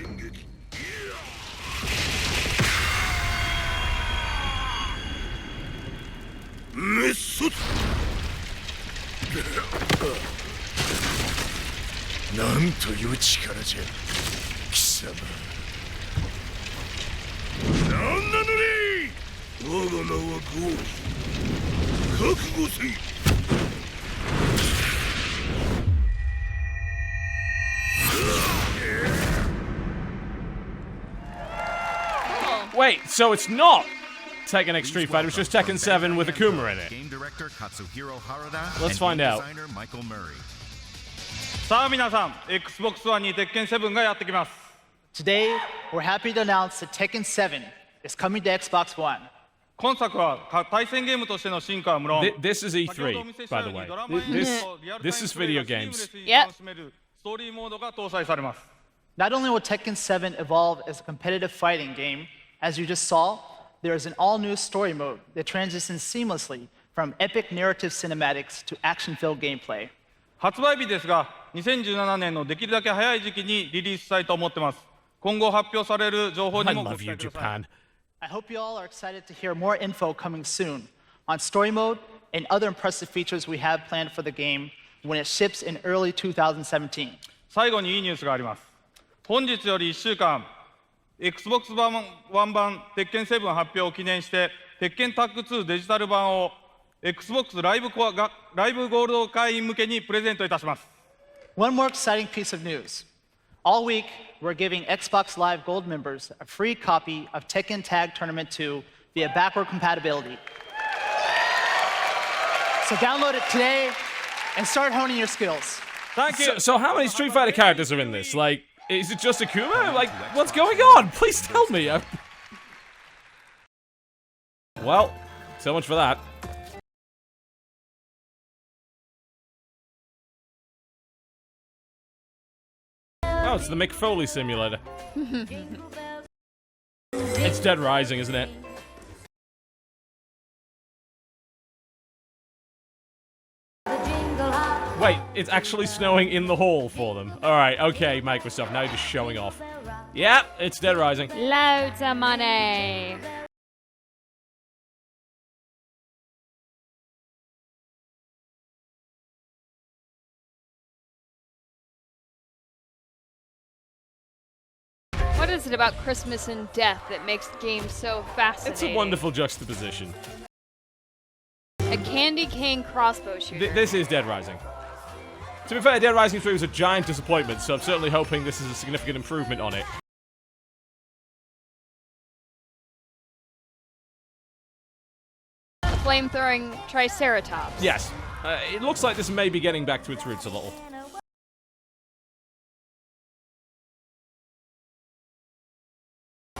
Wait, so it's not Tekken X Street Fighter, it's just Tekken 7 with Akuma in it. Game director Katsuhiro Harada Let's and find game out. designer Michael Murray. さあ皆さん、Xbox One に Tekken 7がやってきます。 Today, we're happy to announce that Tekken 7 is coming to Xbox One. 今作は対戦ゲームとしての進化は無論、 This is E3, by the way. This is video games. Yep. ストーリーモードが搭載されます。 Not only will Tekken 7 evolve as a competitive fighting game, as you just saw, there is an all-new story mode that transitions seamlessly from epic narrative cinematics to action-filled gameplay. 発売日ですが、2017年のできるだけ早い時期にリリースしたいと思ってます。今後発表される情報に I もご love 期 you, 待ください。 Japan. I hope you all are excited to hear more info coming soon on story mode and other impressive features we have planned for the game when it ships in early 2017. 最後にいいニュースがあります。本日より1週間、Xbox One 版鉄拳7発表を記念して、鉄拳タッグ2デジタル版を Xbox ライブゴールド会員向けにプレゼントいたします。One more exciting piece of news. All week, we're giving Xbox Live Gold members a free copy of Tekken Tag Tournament 2 via backward compatibility. So download it today and start honing your skills. Thank you. So how many Street Fighter characters are in this? Like, is it just Akuma? Like, what's going on? Please tell me. Well, so much for that. Oh, it's the Mick Foley simulator. It's Dead Rising, isn't it? Wait, it's actually snowing in the hall for them. Alright, okay, Microsoft, now you're just showing off. Yep, it's Dead Rising. Loads of money. What is it about Christmas and death that makes games so fascinating? It's a wonderful juxtaposition. A candy cane crossbow shooter. This is Dead Rising. To be fair, Dead Rising 3 was a giant disappointment, so I'm certainly hoping this is a significant improvement on it. Flame-throwing Triceratops. Yes, it looks like this may be getting back to its roots a little.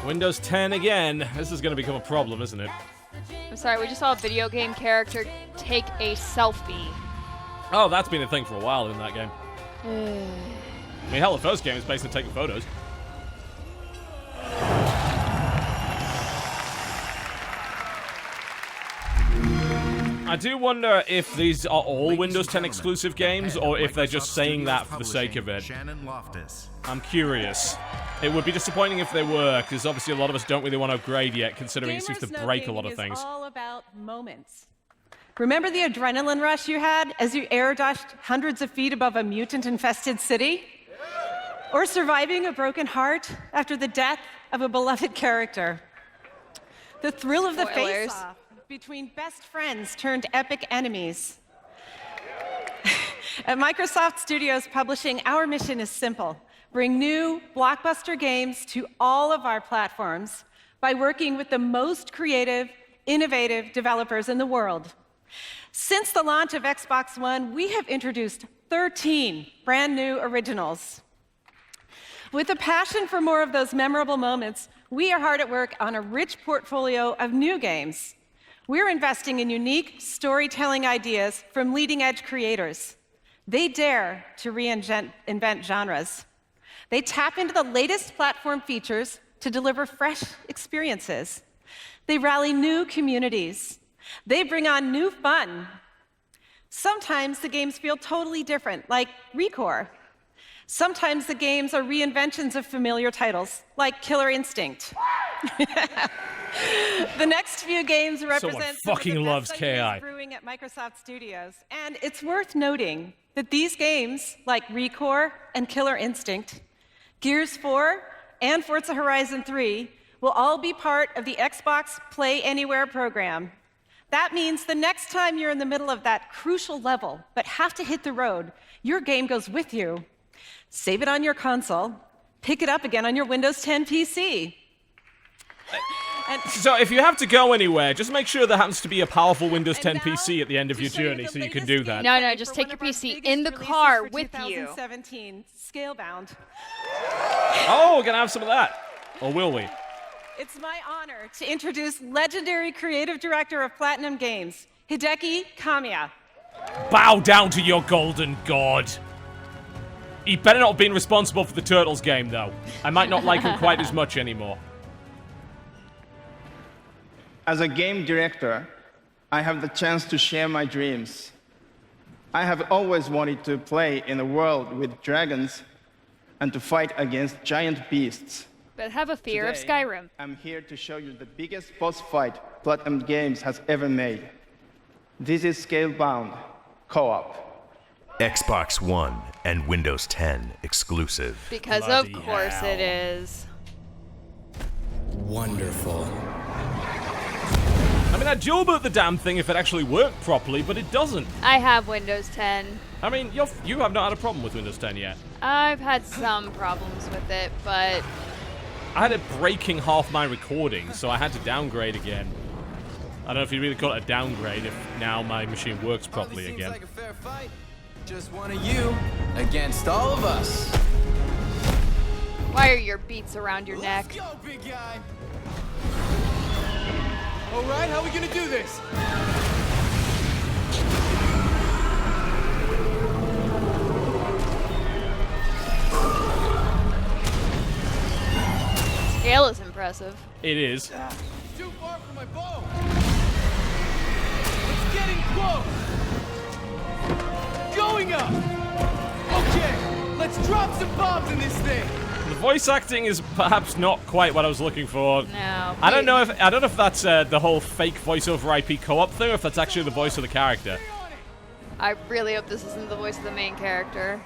Windows 10 again. This is going to become a problem, isn't it? I'm sorry, we just saw a video game character take a selfie. Oh, that's been a thing for a while in that game. I mean, hell, the first game is based on taking photos. I do wonder if these are all Windows 10 exclusive games, or if they're just saying that for the sake of it. I'm curious. It would be disappointing if they were, because obviously a lot of us don't really want to upgrade yet, considering it seems to break a lot of things. It's all about moments. Remember the adrenaline rush you had as you air dashed hundreds of feet above a mutant-infested city? Or surviving a broken heart after the death of a beloved character? The thrill of the Spoilers. face-off between best friends turned epic enemies. At Microsoft Studios Publishing, our mission is simple. Bring new blockbuster games to all of our platforms by working with the most creative, innovative developers in the world. Since the launch of Xbox One, we have introduced 13 brand new originals. With a passion for more of those memorable moments, we are hard at work on a rich portfolio of new games. We're investing in unique storytelling ideas from leading-edge creators. They dare to reinvent genres. They tap into the latest platform features to deliver fresh experiences. They rally new communities. They bring on new fun. Sometimes the games feel totally different, like ReCore. Sometimes the games are reinventions of familiar titles, like Killer Instinct. The next few games represent some of fucking the loves best KI. ideas brewing at Microsoft Studios. And it's worth noting that these games, like ReCore and Killer Instinct, Gears 4, and Forza Horizon 3, will all be part of the Xbox Play Anywhere program. That means the next time you're in the middle of that crucial level but have to hit the road, your game goes with you. Save it on your console, pick it up again on your Windows 10 PC. So if you have to go anywhere, just make sure there happens to be a powerful Windows 10 PC at the end of your journey so you can do that. No, just take your PC in the car with you. 2017, Scalebound. Oh, we're going to have some of that. Or will we? It's my honor to introduce legendary creative director of Platinum Games, Hideki Kamiya. Bow down to your golden god. He better not have been responsible for the Turtles game, though. I might not like him quite as much anymore. As a game director, I have the chance to share my dreams. I have always wanted to play in a world with dragons and to fight against giant beasts. But have a fear of Today, Skyrim. I'm here to show you the biggest boss fight Platinum Games has ever made. This is Scalebound Co-op. Xbox One and Windows 10 exclusive. Because of course it is. Wonderful. I mean, I'd dual boot the damn thing if it actually worked properly, but it doesn't. I have Windows 10. I mean, you have not had a problem with Windows 10 yet. I've had some problems with it, but I had it breaking half my recording, so I had to downgrade again. I don't know if you really call it a downgrade if now my machine works properly again. Like a fair fight. Just one of you against all of us. why are your beats around your neck? Let's go, big guy. All right, how are we gonna do this? Scale is impressive. It is. Too far from my bow. It's getting close. Going up. Okay, let's drop some bombs in this thing. The voice acting is perhaps not quite what I was looking for. No. I don't know if that's the whole fake voice over IP co-op thing, or if that's actually the voice of the character. I really hope this isn't the voice of the main character.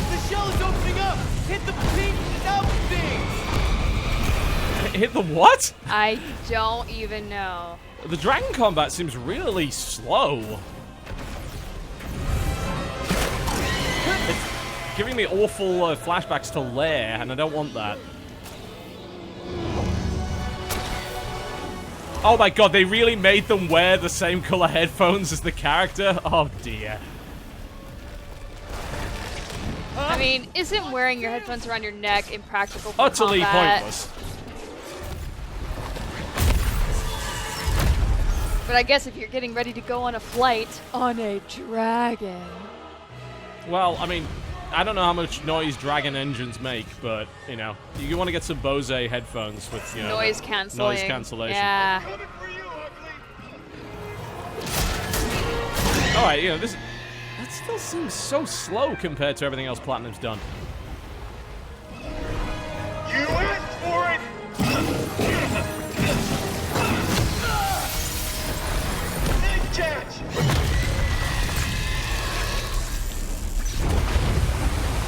The shell is opening up. Hit the pink out things. Hit the what? I don't even know. The dragon combat seems really slow. It's giving me awful flashbacks to Lair, and I don't want that. Oh my god, they really made them wear the same color headphones as the character? Oh dear. I mean, isn't wearing your headphones around your neck impractical for Utterly combat? pointless. But I guess if you're getting ready to go on a flight on a dragon. Well, I mean, I don't know how much noise dragon engines make, but, you know, you want to get some Bose headphones with, you know, Noise canceling. Noise cancellation. Yeah. Alright, you know, that still seems so slow compared to everything else Platinum's done. You asked for it! Big catch!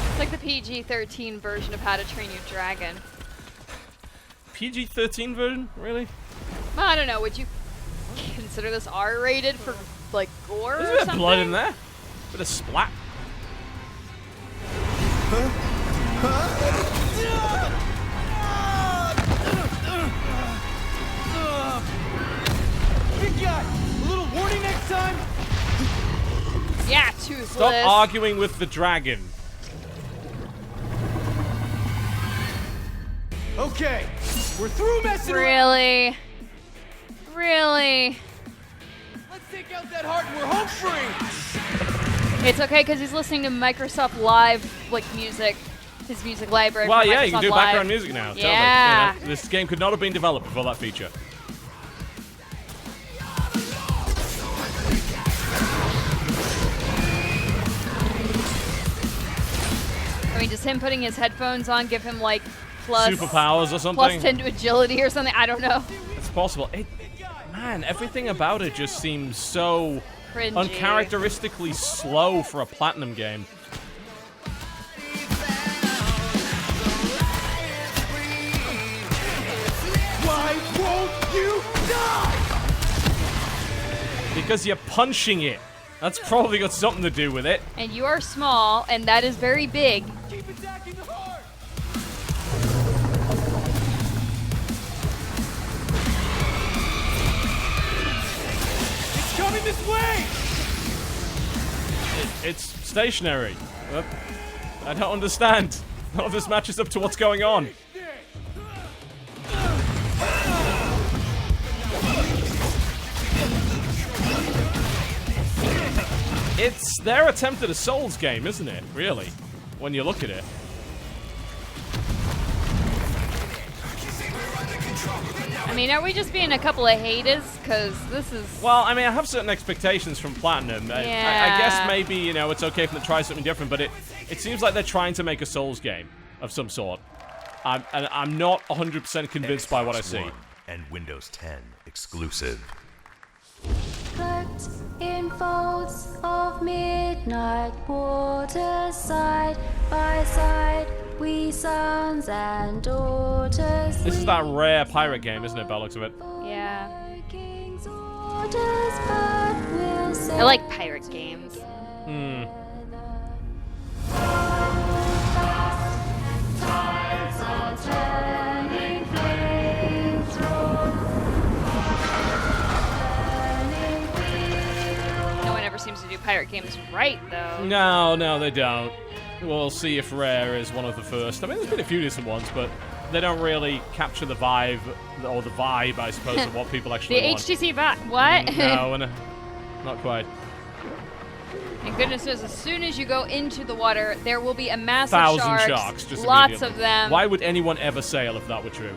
It's like the PG-13 version of How to Train Your Dragon. PG-13 version? Really? Well, I don't know. Would you consider this R-rated for, like, gore There's or a bit of something? blood in there. Bit of splat. Big guy, a little warning next time. Yeah, toothless. Stop arguing with the dragon. Okay, we're through messing around. Really? Really? Let's take out that heart and we're home free. It's okay because he's listening to Microsoft Live, like, music his music library. Well, for yeah, you can Microsoft do Live. background music now. Yeah. Totally. This game could not have been developed before that feature. I mean, just him putting his headphones on give him like plus superpowers or something? Plus 10 to agility or something. I don't know. It's possible. Man, everything about it just seems so Cringy. uncharacteristically slow for a Platinum game. Why won't you die? Because you're punching it. That's probably got something to do with it. And you are small, and that is very big. Keep attacking the heart. It's coming this way. It's stationary. I don't understand. None of this matches up to what's going on. It's their attempt at a Souls game, isn't it? Really, when you look at it. I mean, are we just being a couple of haters? Because this is... Well, I mean, I have certain expectations from Platinum. I guess maybe, you know, it's okay for them to try something different, but it seems like they're trying to make a Souls game of some sort. And I'm not 100% convinced by what I see. One and Windows 10 exclusive. Cloaked in folds of midnight water, side by side, we sons and daughters. This is that rare pirate game, isn't it, by the looks of it? Yeah. I like pirate games. Hmm. No one ever seems to do pirate games right, though. No, they don't. We'll see if Rare is one of the first. I mean, there's been a few decent ones, but they don't really capture the vibe, or the vibe, I suppose, of what people actually want. The HTC vibe. What? No, not quite. And goodness knows, as soon as you go into the water, there will be a massive 1,000 sharks, just lots immediately. of them. Why would anyone ever sail if that were true?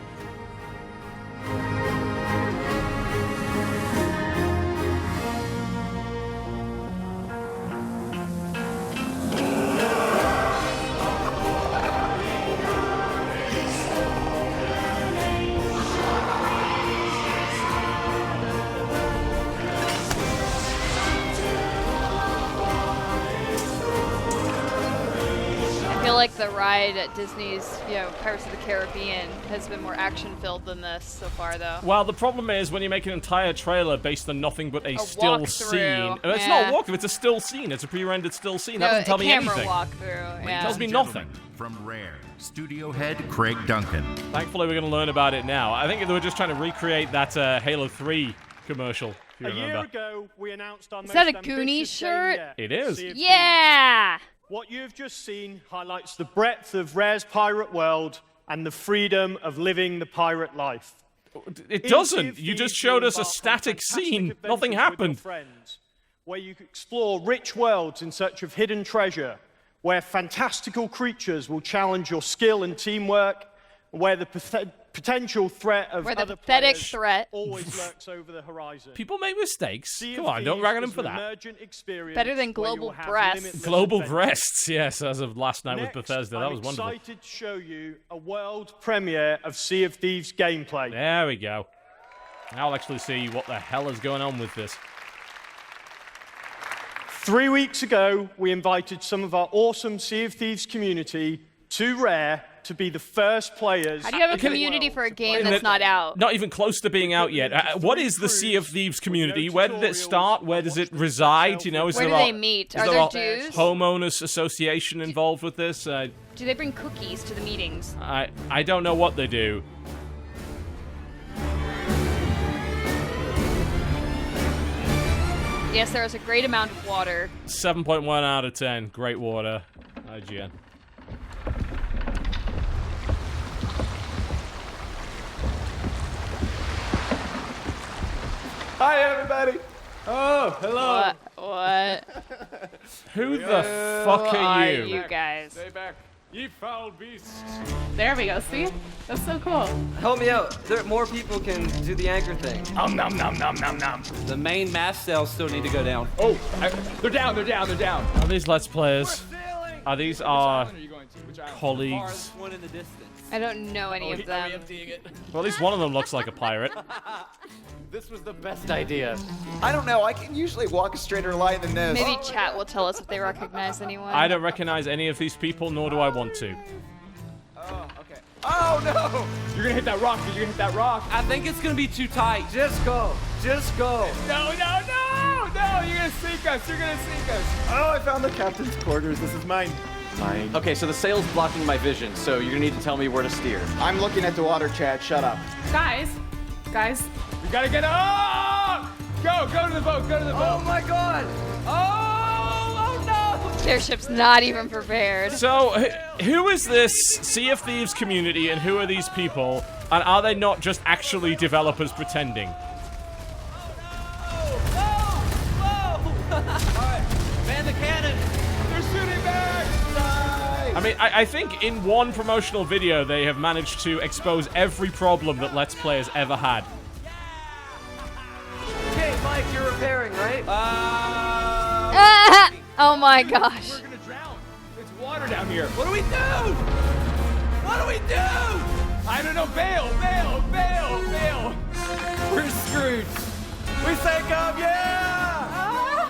I feel like the ride at Disney's, Pirates of the Caribbean has been more action-filled than this so far, though. Well, the problem is when you make an entire trailer based on nothing but a still scene. walkthrough, It's yeah. not a walkthrough, it's a still scene. It's a pre-rendered still scene. That doesn't tell me anything. Camera walkthrough, yeah. It tells me nothing. From Rare, studio head Craig Duncan. Thankfully, we're going to learn about it now. I think they were just trying to recreate that Halo 3 commercial, if you remember. A year ago, we announced our Is most that a ambitious Goonies shirt? game yet, It is. Sea of Yeah! Thieves. What you've just seen highlights the breadth of Rare's pirate world and the freedom of living the pirate life. It doesn't. You just showed us a static scene. Nothing happened. Friends, where you can explore rich worlds in search of hidden treasure, where fantastical creatures will challenge your skill and teamwork, where the potential threat of other players always lurks over the horizon. People make mistakes. Come on, don't rag on them for that. Better than global breasts. Global breasts, yes, as of last night with Bethesda. That was wonderful. I'm excited to show you a world premiere of Sea of Thieves gameplay. There we go. Now I'll actually see what the hell is going on with this. 3 weeks ago, we invited some of our awesome Sea of Thieves community to Rare to be the first players. How do you have a community for a game that's not out? Not even close to being out yet. What is the Sea of Thieves community? Where did it start? Where does it reside? You know, is Where there do they meet? Are there Jews? Homeowners association involved with this? Do they bring cookies to the meetings? I don't know what they do. Yes, there is a great amount of water. 7.1 out of 10. Great water. IGN. Hi, everybody. Oh, hello. What? Who the fuck are you? You guys. Stay back. Ye foul beasts. There we go. See? That's so cool. Help me out. More people can do the anchor thing. Nom nom nom nom nom nom. The main mast cells still need to go down. Oh, they're down, they're down, they're down. Are these Let's Players? Are these our colleagues? One in the distance. I don't know any of them. Well, at least one of them looks like a pirate. This was the best idea. I don't know. I can usually walk a straighter line than this. Maybe chat will tell us if they recognize anyone. I don't recognize any of these people, nor do I want to. Oh, okay. Oh no! You're gonna hit that rock, dude. You're gonna hit that rock. I think it's gonna be too tight. Just go. Just go. No, no, no! No, you're gonna sink us. You're gonna sink us. Oh, I found the captain's quarters. This is mine. Mine. Okay, so the sail's blocking my vision, so you're gonna need to tell me where to steer. I'm looking at the water, Chad. Shut up. Guys. We gotta get up! Go to the boat, go to the boat. Oh my god! Oh no! Their ship's not even prepared. So, who is this Sea of Thieves community, and who are these people? And are they not just actually developers pretending? Alright, man the cannon! They're shooting back! I mean, I think in one promotional video they have managed to expose every problem that Let's Players ever had. Okay, Mike, you're repairing, right? Oh my gosh. We're gonna drown. It's water down here. What do we do? What do we do? I don't know. Bail, bail, bail, bail. We're screwed. We sank up, yeah!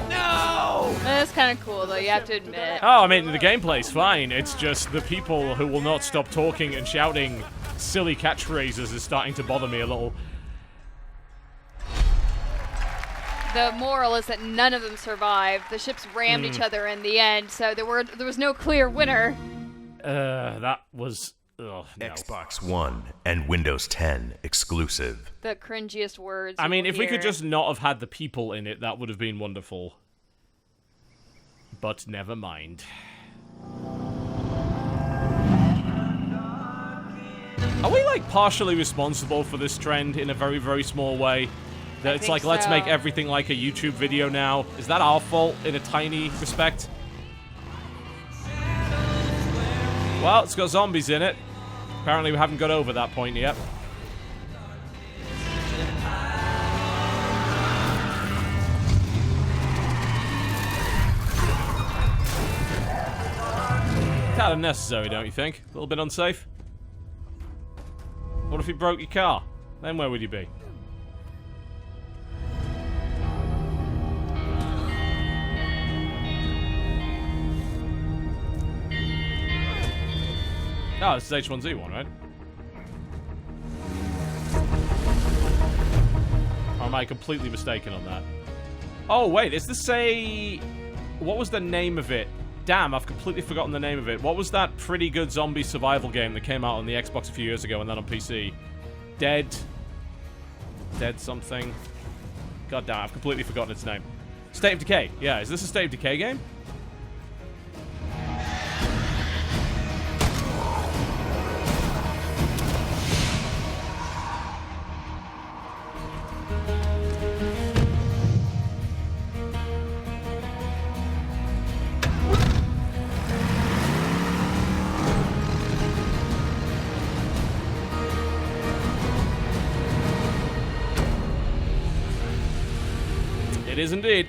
No! That's kind of cool, though, you have to admit. Oh, I mean, the gameplay's fine. It's just the people who will not stop talking and shouting silly catchphrases is starting to bother me a little. The moral is that none of them survived. The ships rammed each other in the end, so there was no clear winner. That was... no. Xbox One and Windows 10 exclusive. The cringiest words. I mean, if we could hear. just not have had the people in it, that would have been wonderful. But never mind. Are we, like, partially responsible for this trend in a very, very small way? That it's like, let's make everything like a YouTube video now. Is that our fault in a tiny respect? Well, it's got zombies in it. Apparently we haven't got over that point yet. Kind of necessary, don't you think? A little bit unsafe. What if you broke your car? Then where would you be? Oh, this is H1Z1, right? Or am I completely mistaken on that? Oh, wait, is this a... What was the name of it? Damn, I've completely forgotten the name of it. What was that pretty good zombie survival game that came out on the Xbox a few years ago and then on PC? Dead something. God damn, I've completely forgotten its name. State of Decay. Yeah, is this a State of Decay game? It is indeed.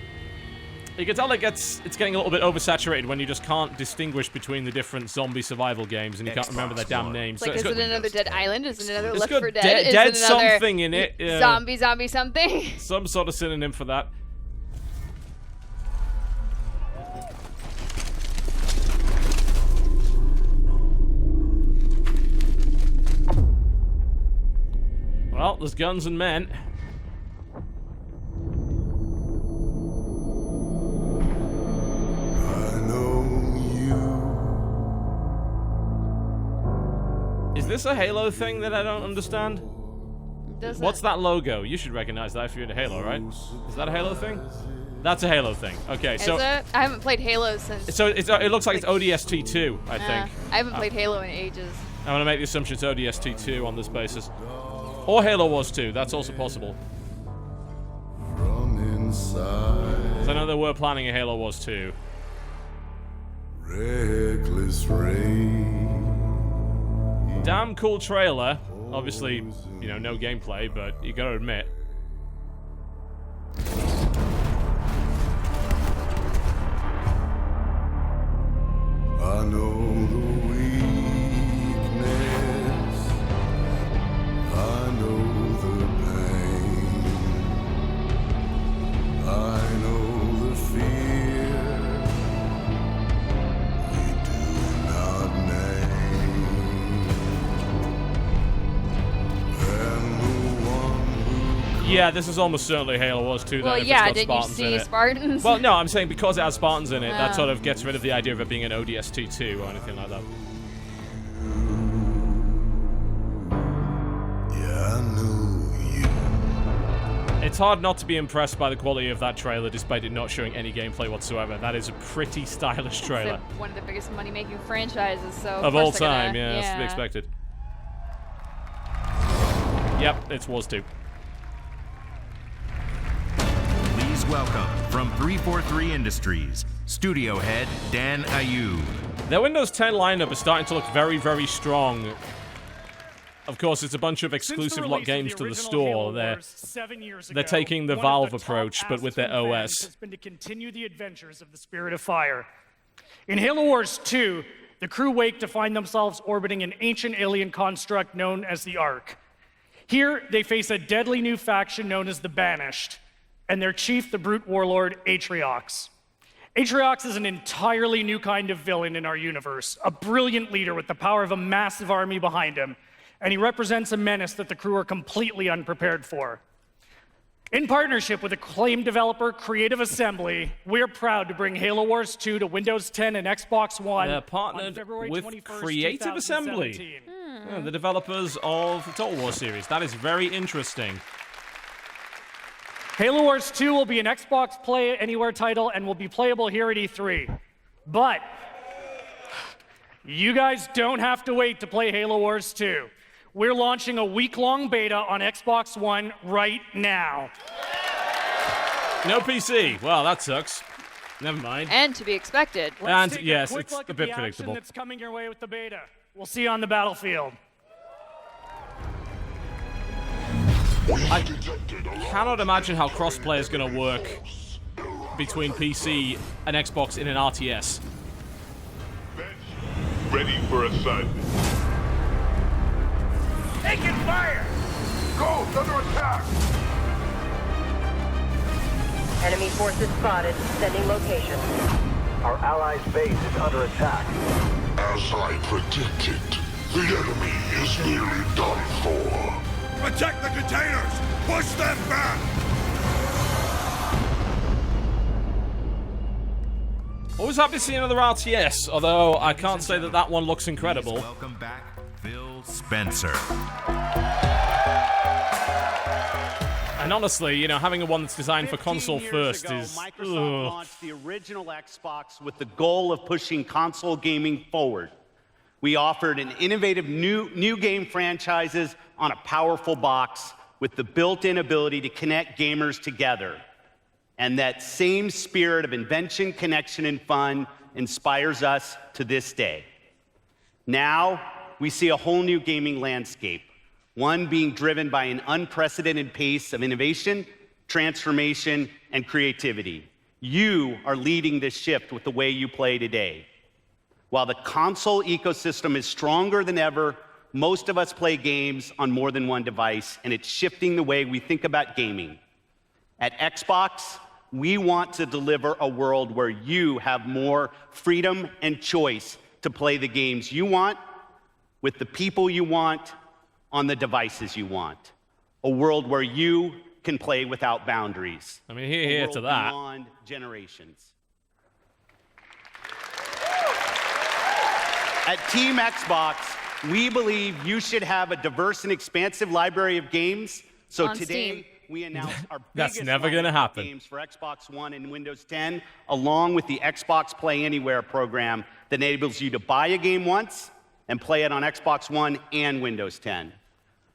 You can tell it's getting a little bit oversaturated when you just can't distinguish between the different zombie survival games and you can't remember their damn names. Like, is it another Dead Island? Is it another Left got 4 Dead? Is dead it another something in it. Yeah. Zombie something? Some sort of synonym for that. Well, there's guns and men. Is this a Halo thing that I don't understand? What's that logo? You should recognize that if you're into Halo, right? Is that a Halo thing? That's a Halo thing. Okay, Is so... it? I haven't played Halo since... So it looks like it's ODST2, I think. I haven't played Halo in ages. I'm going to make the assumption it's ODST2 on this basis. Or Halo Wars 2, that's also possible. So I know they were planning a Halo Wars 2. Reckless rain. Damn cool trailer. Obviously, you know, no gameplay, but you gotta admit. I know the weakness. I know the pain. I know the fear we do not name. And the one who Yeah, this is almost certainly Halo Wars 2. Well, then, if yeah, it's got didn't you Spartans in see it. Spartans? Well, no, I'm saying because it has Spartans in it, that Oh. sort of gets rid of the idea of it being an ODST2 or anything like that. yeah, I knew you. It's hard not to be impressed by the quality of that trailer, despite it not showing any gameplay whatsoever. That is a pretty stylish trailer. It's one of the biggest money-making franchises, so Of all course they're time, gonna- yeah, that's to be expected. Yep, it's Wars 2. Please welcome from 343 Industries, studio head Dan Ayub. Their Windows 10 lineup is starting to look very, very strong. Of course, it's a bunch of exclusive lot games to the store. They're taking the Valve approach, but with their OS. Has been to continue the adventures of the Spirit of Fire. In Halo Wars 2, the crew wake to find themselves orbiting an ancient alien construct known as the Ark. Here, they face a deadly new faction known as the Banished, and their chief, the brute warlord, Atriox. Atriox is an entirely new kind of villain in our universe, a brilliant leader with the power of a massive army behind him, and he represents a menace that the crew are completely unprepared for. In partnership with acclaimed developer Creative Assembly, we're proud to bring Halo Wars 2 to Windows 10 and Xbox One. They're partnered with Creative Assembly, yeah, the developers of the Total War series. That is very interesting. Halo Wars 2 will be an Xbox Play Anywhere title and will be playable here at E3. But you guys don't have to wait to play Halo Wars 2. We're launching a week-long beta on Xbox One right now. No PC. Well, that sucks. Never mind. And to be expected. And Take yes, quick it's look a at bit the action predictable. that's coming your way with the beta. We'll see you on the battlefield. I cannot imagine how crossplay is going to work between PC and Xbox in an RTS. Ready for assignment. Taking fire! Go! Under attack! Enemy forces spotted. Sending location. Our allies' base is under attack. As I predicted, the enemy is nearly done for. Protect the containers! Push them back! Always happy to see another RTS, although I can't say that that one looks incredible. Welcome back, Phil Spencer. And honestly, you know, having a one that's designed for console first is... Microsoft launched the original Xbox with the goal of pushing console gaming forward. We offered an innovative new game franchises on a powerful box with the built-in ability to connect gamers together. And that same spirit of invention, connection, and fun inspires us to this day. Now, we see a whole new gaming landscape, one being driven by an unprecedented pace of innovation, transformation, and creativity. You are leading this shift with the way you play today. While the console ecosystem is stronger than ever, most of us play games on more than one device, and it's shifting the way we think about gaming. At Xbox, we want to deliver a world where you have more freedom and choice to play the games you want, with the people you want, on the devices you want. A world where you can play without boundaries. I mean, here to that. Beyond generations. At Team Xbox, we believe you should have a diverse and expansive library of games. So On today, Steam. we announce our That's biggest never gonna lineup of happen. games for Xbox One and Windows 10, along with the Xbox Play Anywhere program that enables you to buy a game once and play it on Xbox One and Windows 10.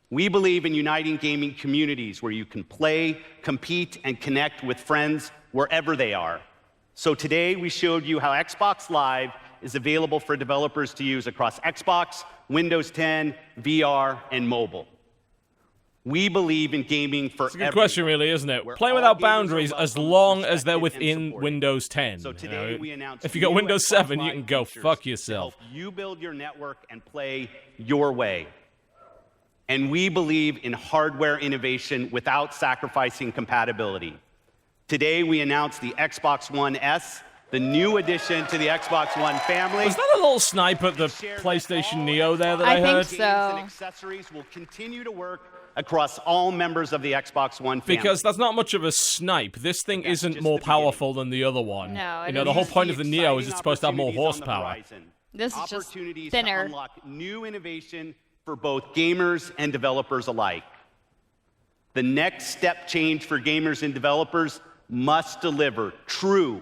We believe in uniting gaming communities where you can play, compete, and connect with friends wherever they are. So today, we showed you how Xbox Live is available for developers to use across Xbox, Windows 10, VR, and mobile. We believe in gaming for It's a good question, really, isn't it? Play without boundaries as long as they're within Windows 10. So today we announced if you got Windows 7, you can go fuck yourself. To help you build your network and play your way. And we believe in hardware innovation without sacrificing compatibility. Today we announced the Xbox One S, the new addition to the Xbox One family. Was that a little snipe at the PlayStation Neo there that I heard? I think so. Games and accessories will continue to work across all members of the Xbox One family. Because that's not much of a snipe. This thing isn't more powerful than the other one. No, you know, the whole point of the Neo is it's supposed to have more horsepower. This is just Opportunities thinner. to unlock new innovation for both gamers and developers alike. The next step change for gamers and developers must deliver true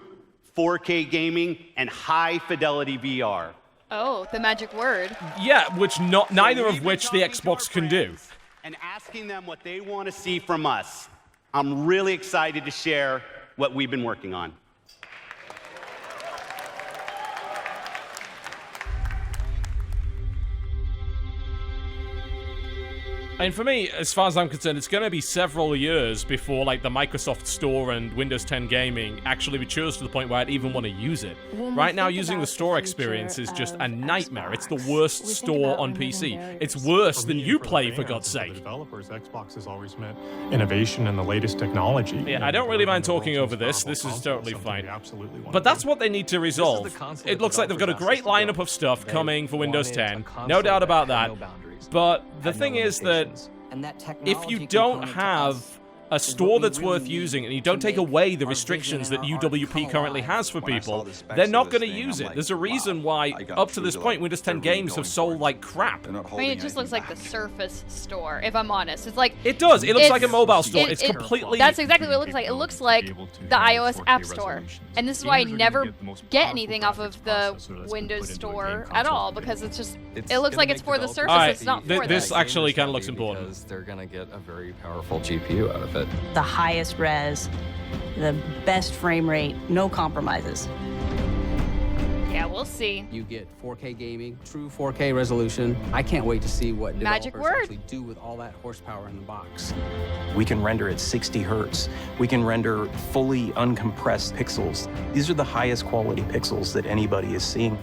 4K gaming and high-fidelity VR. Oh, the magic word. Yeah, which neither of which the Xbox can do. And asking them what they want to see from us. I'm really excited to share what we've been working on. And for me, as far as I'm concerned, it's going to be several years before, like, the Microsoft Store and Windows 10 gaming actually matures to the point where I'd even want to use it. Right now, using the store experience is just a nightmare. It's the worst store on PC. It's worse than Uplay, for God's sake. Developers, Xbox has always meant innovation and the latest technology. Yeah, I don't really mind talking over this. This is totally fine. But that's what they need to resolve. It looks like they've got a great lineup of stuff coming for Windows 10. No doubt about that. But the thing is that if you don't have a store that's worth using and you don't take away the restrictions that UWP currently has for people, they're not going to use it. There's a reason why, up to this point, Windows 10 games have sold like crap. I mean, it just looks like the Surface store, if I'm honest. It's like... It does. It looks like a mobile store. It's completely... That's exactly what it looks like. It looks like the iOS App Store. And this is why I never get anything off of the Windows Store at all, because it's just... It looks like it's for the Surface. Right, it's not for this actually kind of looks important. Because they're going to get a very powerful GPU out of it. The highest res, the best frame rate, no compromises. Yeah, we'll see. You get 4K gaming, true 4K resolution. I can't wait to see what Magic developers word. actually do with all that horsepower in the box. We can render at 60 hertz. We can render fully uncompressed pixels. These are the highest quality pixels that anybody is seeing.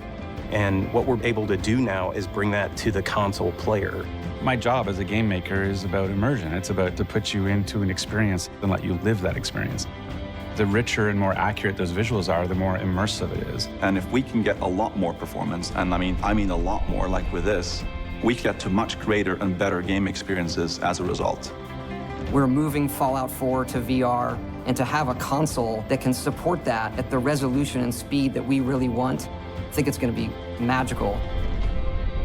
And what we're able to do now is bring that to the console player. My job as a game maker is about immersion. It's about to put you into an experience and let you live that experience. The richer and more accurate those visuals are, the more immersive it is. And if we can get a lot more performance, and I mean a lot more, like with this, we get to much greater and better game experiences as a result. We're moving Fallout 4 to VR, and to have a console that can support that at the resolution and speed that we really want, I think it's going to be magical.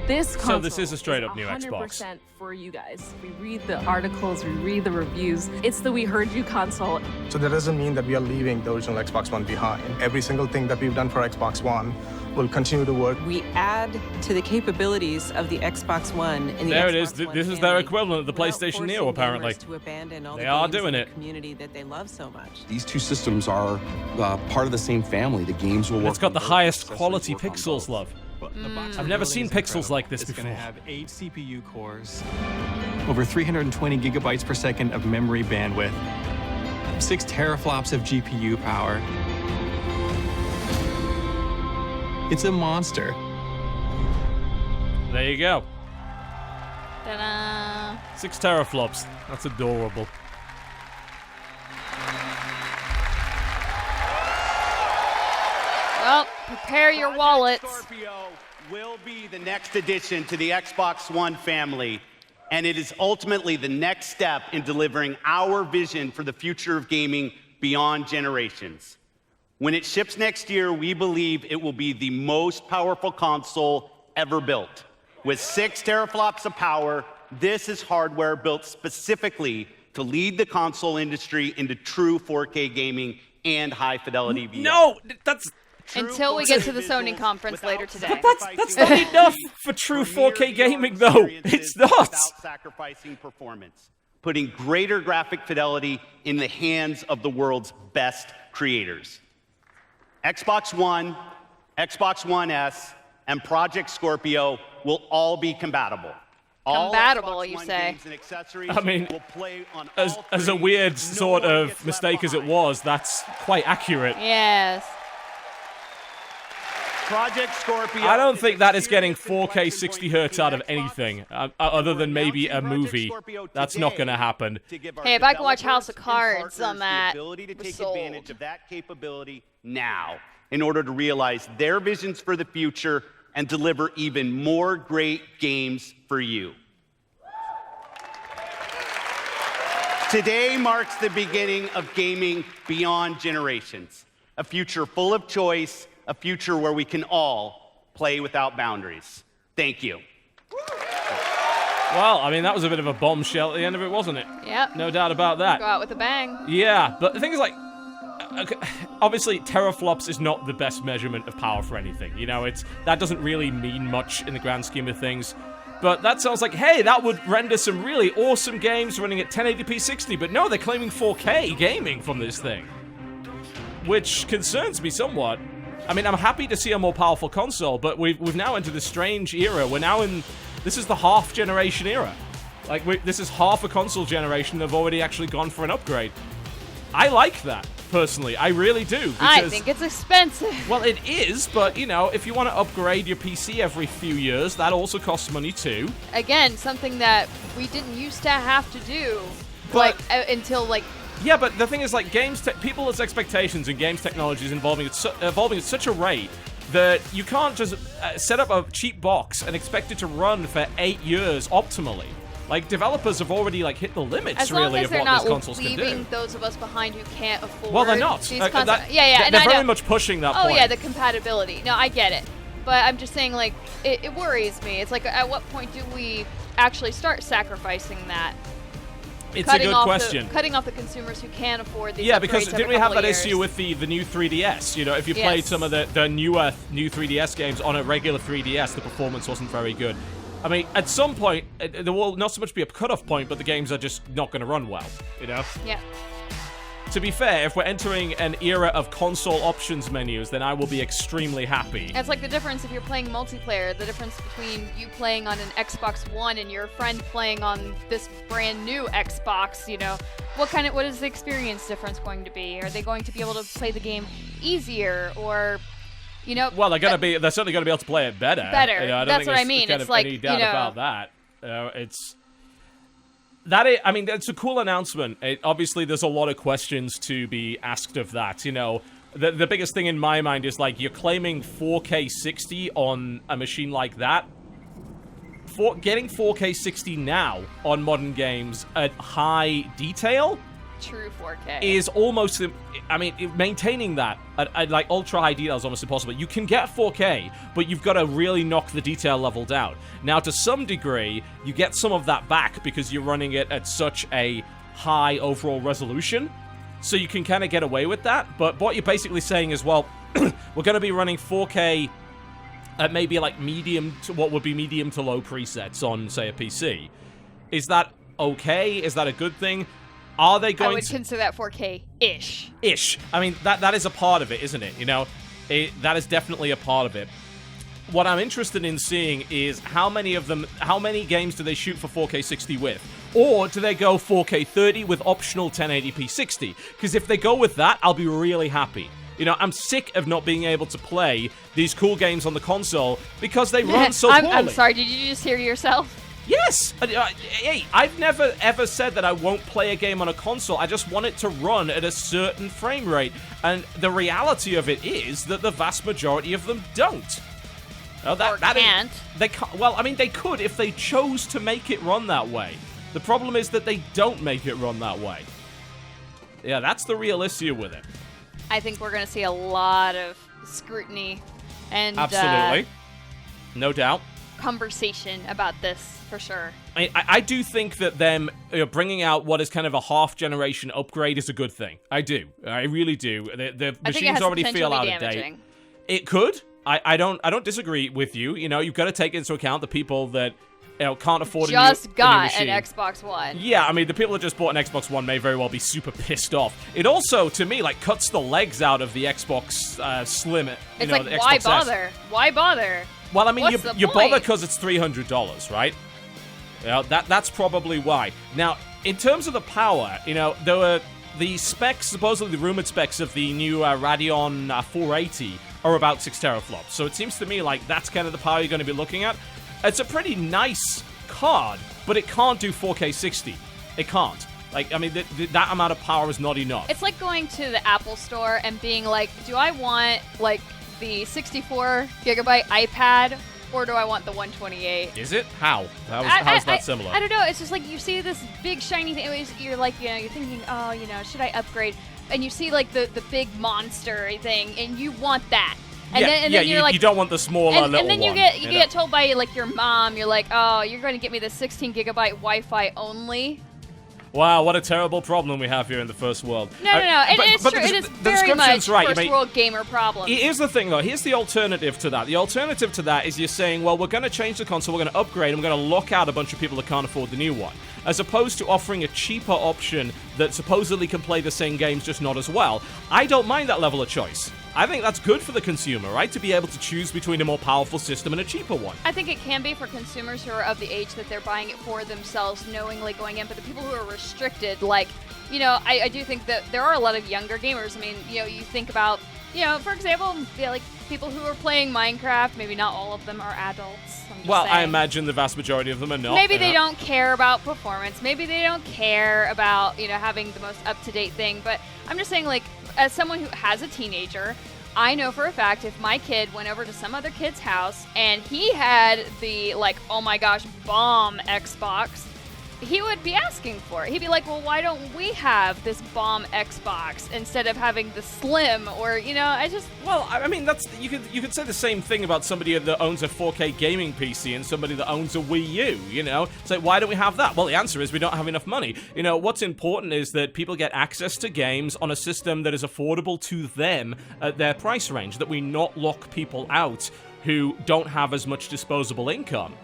This console So this is a straight-up new Xbox. 100% for you guys. We read the articles, we read the reviews. It's the We Heard You console. So that doesn't mean that we are leaving the original Xbox One behind. Every single thing that we've done for Xbox One will continue to work. We add to the capabilities of the Xbox One and the There Xbox it is. This is their equivalent of the PlayStation Neo, apparently. to abandon all They the are games doing in it. the community that they love so much. These two systems are part of the same family. The games will work. It's got the highest quality pixels, love. I've never seen pixels like this before. It's going to have 8 CPU cores, over 320 gigabytes per second of memory bandwidth, 6 teraflops of GPU power. It's a monster. There you go. Ta-da! 6 teraflops. That's adorable. Well, prepare your wallets. Scorpio will be the next addition to the Xbox One family, and it is ultimately the next step in delivering our vision for the future of gaming beyond generations. When it ships next year, we believe it will be the most powerful console ever built. With 6 teraflops of power, this is hardware built specifically to lead the console industry into true 4K gaming and high-fidelity VR. No, that's... Until we get to the Sony conference later today. That's not enough for true 4K gaming, though. It's not. Without sacrificing performance, putting greater graphic fidelity in the hands of the world's best creators. Xbox One Xbox One S, and Project Scorpio will all be compatible. Compatible, you say? I mean, as a weird sort of mistake as it was, that's quite accurate. Yes. Project Scorpio. I don't think that is getting 4K 60 hertz out of anything, other than maybe a movie. That's not going to happen. Hey, if I can watch House of Cards on that, the ability to take advantage of that capability now in order to realize their visions for the future and deliver even more great games for you. Today marks the beginning of gaming beyond generations, a future full of choice, a future where we can all play without boundaries. Thank you. Well, I mean, that was a bit of a bombshell at the end of it, wasn't it? Yep. No doubt about that. Go out with a bang. Yeah, but the thing is, like, obviously, teraflops is not the best measurement of power for anything. You know, that doesn't really mean much in the grand scheme of things. But that sounds like, hey, that would render some really awesome games running at 1080p 60. But no, they're claiming 4K gaming from this thing, which concerns me somewhat. I mean, I'm happy to see a more powerful console, but we've now entered this strange era. We're now in... This is the half-generation era. Like, this is half a console generation that have already actually gone for an upgrade. I like that, personally. I really do. Because, I think it's expensive. Well, it is, but, you know, if you want to upgrade your PC every few years, that also costs money, too. Again, something that we didn't used to have to do, but, until, like... Yeah, but the thing is, like, people's expectations in games technology is evolving at such a rate that you can't just set up a cheap box and expect it to run for 8 years optimally. Like, developers have already, like, hit the limits, really, of what these consoles can do. As long as they're not leaving those of us behind who can't afford Well, they're not. these they're very much pushing that point. Oh, yeah, the compatibility. No, I get it. But I'm just saying, like, it worries me. It's like, at what point do we actually start sacrificing that? It's a good question. Cutting off the consumers who can't afford these. Yeah, because didn't we have that issue with the new 3DS? You know, if you played some of the new 3DS games on a regular 3DS, the performance wasn't very good. I mean, at some point, there will not so much be a cutoff point, but the games are just not going to run well, you know? Yeah. To be fair, if we're entering an era of console options menus, then I will be extremely happy. It's like the difference if you're playing multiplayer, the difference between you playing on an Xbox One and your friend playing on this brand new Xbox, you know. What is the experience difference going to be? Are they going to be able to play the game easier, or... You know, well, they're certainly going to be able to play it better. Better. You know, I don't That's think what I mean. Kind it's of like, any doubt about that. I mean, it's a cool announcement. Obviously, there's a lot of questions to be asked of that. You know, the biggest thing in my mind is, like, you're claiming 4K 60 on a machine like that. Getting 4K 60 now on modern games at high detail... True 4K. Is almost, I mean, maintaining that at like ultra high detail is almost impossible. You can get 4K, but you've got to really knock the detail level down. Now, to some degree, you get some of that back because you're running it at such a high overall resolution, so you can kind of get away with that. But what you're basically saying is, well, we're going to be running 4K at maybe like medium to what would be medium to low presets on, say, a PC. Is that okay? Is that a good thing? Are they going to... I would consider that 4K-ish. Ish. I mean, that is a part of it, isn't it? You know, that is definitely a part of it. What I'm interested in seeing is how many games do they shoot for 4K 60 with? Or do they go 4K 30 with optional 1080p 60? Because if they go with that, I'll be really happy. You know, I'm sick of not being able to play these cool games on the console because they run so poorly. I'm sorry, did you just hear yourself? Yes! Hey, I've never ever said that I won't play a game on a console. I just want it to run at a certain frame rate. And the reality of it is that the vast majority of them don't. Can't. They can't. Well, I mean, they could if they chose to make it run that way. The problem is that they don't make it run that way. Yeah, that's the real issue with it. I think we're going to see a lot of scrutiny and... Absolutely. No doubt. Conversation about this, for sure. I do think that them bringing out what is kind of a half-generation upgrade is a good thing. I do. I really do. The machines already feel out of date. It could. I don't disagree with you. You know, you've got to take into account the people that can't afford just a new got machine. an Xbox One. Yeah, I mean, the people that just bought an Xbox One may very well be super pissed off. It also, to me, like, cuts the legs out of the Xbox Slim. It's the like, Xbox why S. bother? Why bother? Well, I mean, What's the you point? bother because it's $300, right? That's probably why. Now, in terms of the power, there were the specs, supposedly the rumored specs of the new Radeon 480 are about 6 teraflops. So it seems to me like that's kind of the power you're going to be looking at. It's a pretty nice card, but it can't do 4K 60. It can't. Like, I mean, that amount of power is not enough. It's like going to the Apple store and being like, do I want, like, the 64 gigabyte iPad, or do I want the 128? Is it? How? How's that similar? I don't know. It's just like you see this big shiny thing. You're like, you're thinking, oh, should I upgrade? And you see like the big monster thing, and you want that. And then you're like, you don't want the smaller little one. And then you get told by like your mom, you're like, oh, you're going to get me the 16 gigabyte Wi-Fi only. Wow, what a terrible problem we have here in the first world. No. It's true. It is very much first world gamer problem. Here's the thing, though. Here's the alternative to that. The alternative to that is you're saying, well, we're going to change the console, we're going to upgrade, and we're going to lock out a bunch of people that can't afford the new one. As opposed to offering a cheaper option that supposedly can play the same games, just not as well. I don't mind that level of choice. I think that's good for the consumer, right? To be able to choose between a more powerful system and a cheaper one. I think it can be for consumers who are of the age that they're buying it for themselves, knowingly going in. But the people who are restricted, like, I do think that there are a lot of younger gamers. I mean, you think about, for example, like people who are playing Minecraft, maybe not all of them are adults. Well, I imagine the vast majority of them are not. Maybe they don't care about performance. Maybe they don't care about, having the most up-to-date thing. But I'm just saying, like, as someone who has a teenager, I know for a fact if my kid went over to some other kid's house and he had the, like, oh my gosh, bomb Xbox, he would be asking for it. He'd be like, well, why don't we have this bomb Xbox instead of having the Slim? Or, I just... Well, I mean, you could say the same thing about somebody that owns a 4K gaming PC and somebody that owns a Wii U, So why don't we have that? Well, the answer is we don't have enough money. What's important is that people get access to games on a system that is affordable to them at their price range, that we not lock people out who don't have as much disposable income.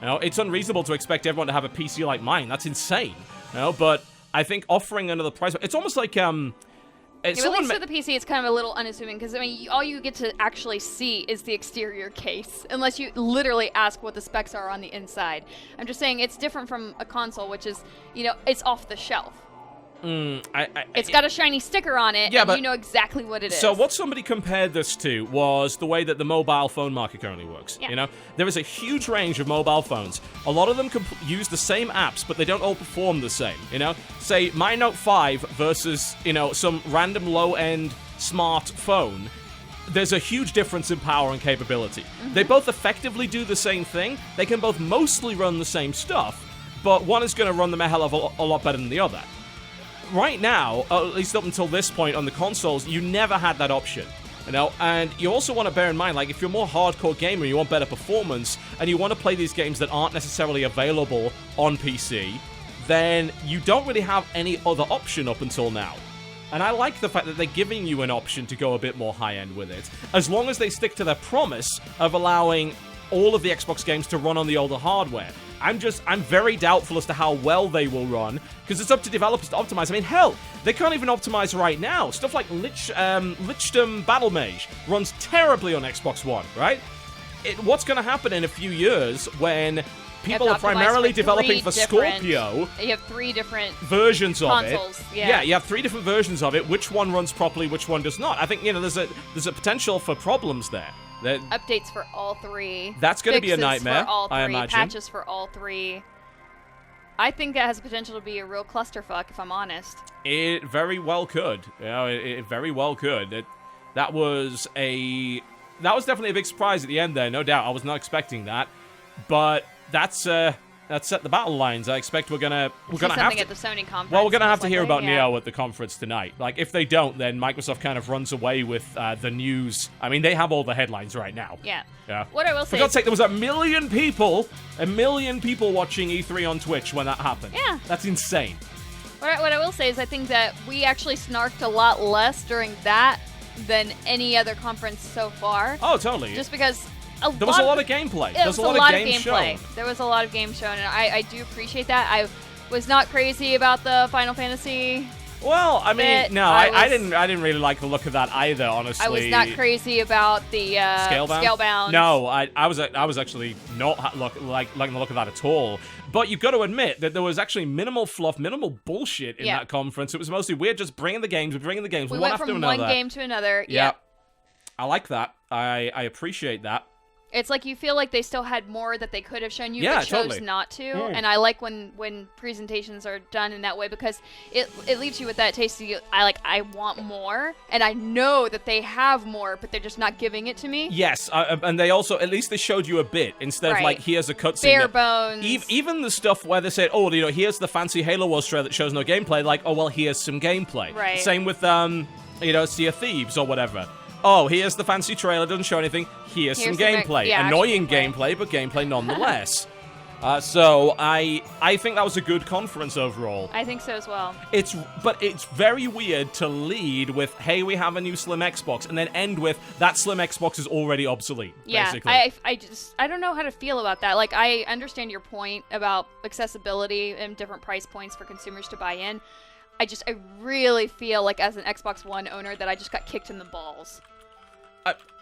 It's unreasonable to expect everyone to have a PC like mine. That's insane. But I think offering another price... It's almost like... at least for the PC, it's kind of a little unassuming, because, I mean, all you get to actually see is the exterior case, unless you literally ask what the specs are on the inside. I'm just saying it's different from a console, which is, it's off the shelf. It's got a shiny sticker on it, and you know exactly what it is. So what somebody compared this to was the way that the mobile phone market currently works. Yeah. There is a huge range of mobile phones. A lot of them use the same apps, but they don't all perform the same. Say my Note 5 versus some random low-end smartphone. There's a huge difference in power and capability. Mm-hmm. They both effectively do the same thing. They can both mostly run the same stuff, but one is going to run them a hell of a lot better than the other. Right now, at least up until this point on the consoles, you never had that option. And you also want to bear in mind, like, if you're a more hardcore gamer, you want better performance, and you want to play these games that aren't necessarily available on PC, then you don't really have any other option up until now. And I like the fact that they're giving you an option to go a bit more high-end with it, as long as they stick to their promise of allowing all of the Xbox games to run on the older hardware. I'm very doubtful as to how well they will run, because it's up to developers to optimize. I mean, hell, they can't even optimize right now. Stuff like Lichdom Battle Mage runs terribly on Xbox One, right? What's going to happen in a few years when people are primarily developing for Scorpio? You have 3 different versions consoles. Of it. Yeah, you have 3 different versions of it. Which one runs properly, which one does not? I think, there's a potential for problems there. Updates for all 3. That's going to be a nightmare, for all 3, I imagine. Patches for all 3. I think that has the potential to be a real clusterfuck, if I'm honest. It very well could. It very well could. That was definitely a big surprise at the end there, no doubt. I was not expecting that. But that set the battle lines. I expect we're gonna have something at the Sony conference. Well, we're gonna have to hear about Neo at the conference tonight. Like, if they don't, then Microsoft kind of runs away with the news. I mean, they have all the headlines right now. Yeah. Yeah. What I will say, for God's sake, there was 1 million people watching E3 on Twitch when that happened. Yeah. That's insane. What I will say is, I think that we actually snarked a lot less during that than any other conference so far. Oh, totally. Just because there was a lot of gameplay. There was a lot of gameplay shown. There was a lot of games shown, and I do appreciate that. I was not crazy about the Final Fantasy. Well, I mean, no, I didn't really like the look of that either, honestly. I was not crazy about the Scalebound. No, I was actually not liking the look of that at all. But you've got to admit that there was actually minimal fluff, minimal bullshit in that conference. It was mostly we're just bringing the games, one after another. We went from one game to another. Yeah. I like that. I appreciate that. It's like you feel like they still had more that they could have shown you, but chose not to. And I like when presentations are done in that way, because it leaves you with that taste of I want more, and I know that they have more, but they're just not giving it to me. Yes, and they also, at least they showed you a bit, instead of like, here's a cutscene. Bare bones. Even the stuff where they said, oh, here's the fancy Halo Wars trailer that shows no gameplay, like, oh, well, here's some gameplay. Right. Same with, Sea of Thieves or whatever. Oh, here's the fancy trailer, doesn't show anything. Here's some gameplay. Annoying gameplay, but gameplay nonetheless. So I think that was a good conference overall. I think so as well. But it's very weird to lead with, hey, we have a new Slim Xbox, and then end with, that Slim Xbox is already obsolete, basically. I don't know how to feel about that. Like, I understand your point about accessibility and different price points for consumers to buy in. I really feel like, as an Xbox One owner, that I just got kicked in the balls.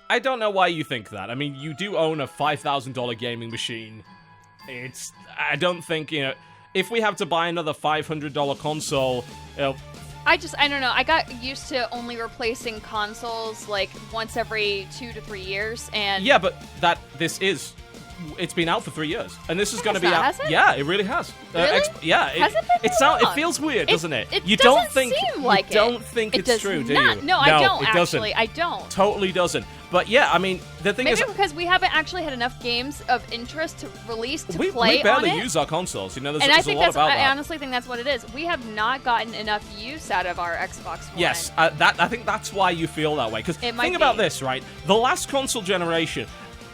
I don't know why you think that. I mean, you do own a $5,000 gaming machine. I don't think, if we have to buy another $500 console, I don't know. I got used to only replacing consoles like once every 2 to 3 years, and yeah, but it's been out for 3 years, and this is going to be out. Has it? Yeah, it really has. Really? Has it been long? It feels weird, doesn't it? You don't think it's true, do you? No, I don't. It doesn't. I don't. Totally doesn't. But yeah, I mean, the thing is, maybe because we haven't actually had enough games of interest to release to play on it. We barely use our consoles. There's a lot about that. I honestly think that's what it is. We have not gotten enough use out of our Xbox One. Yes, I think that's why you feel that way. Because think about this, right? The last console generation,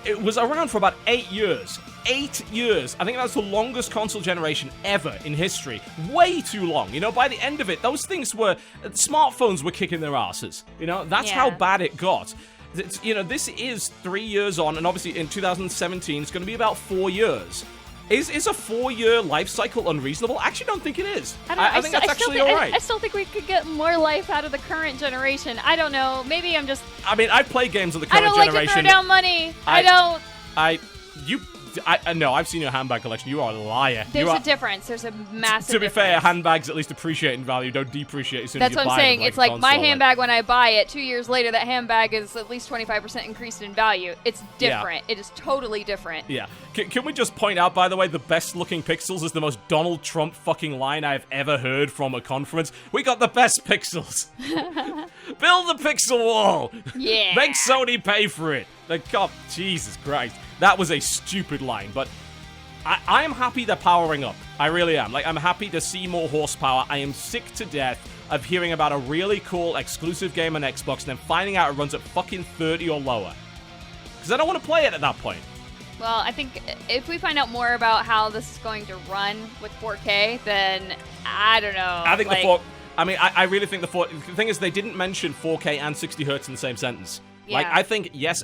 it was around for about 8 years. 8 years. I think that's the longest console generation ever in history. Way too long. By the end of it, smartphones were kicking their asses. That's how bad it got. This is 3 years on, and obviously in 2017, it's going to be about 4 years. Is a 4-year life cycle unreasonable? I actually don't think it is. I think that's actually all right. I still think we could get more life out of the current generation. I don't know. Maybe I'm just... I mean, I play games of the current generation. I don't like to throw down money. No, I've seen your handbag collection. You are a liar. There's a difference. There's a massive To be fair, handbags at least appreciate in value, don't depreciate as soon as you buy them. That's what I'm saying. It's like my handbag, when I buy it, 2 years later, that handbag is at least 25% increased in value. It's different. Yeah. It is totally different. Yeah. Can we just point out, by the way, the best looking pixels is the most Donald Trump fucking line I've ever heard from a conference. We got the best pixels. Build the pixel wall. Yeah. Make Sony pay for it. God, Jesus Christ. That was a stupid line, but I am happy they're powering up. I really am. I'm happy to see more horsepower. I am sick to death of hearing about a really cool exclusive game on Xbox and then finding out it runs at fucking 30 or lower. Because I don't want to play it at that point. Well, I think if we find out more about how this is going to run with 4K, then I don't know. I think I really think the thing is, they didn't mention 4K and 60 Hz in the same sentence. Yeah. I think, yes...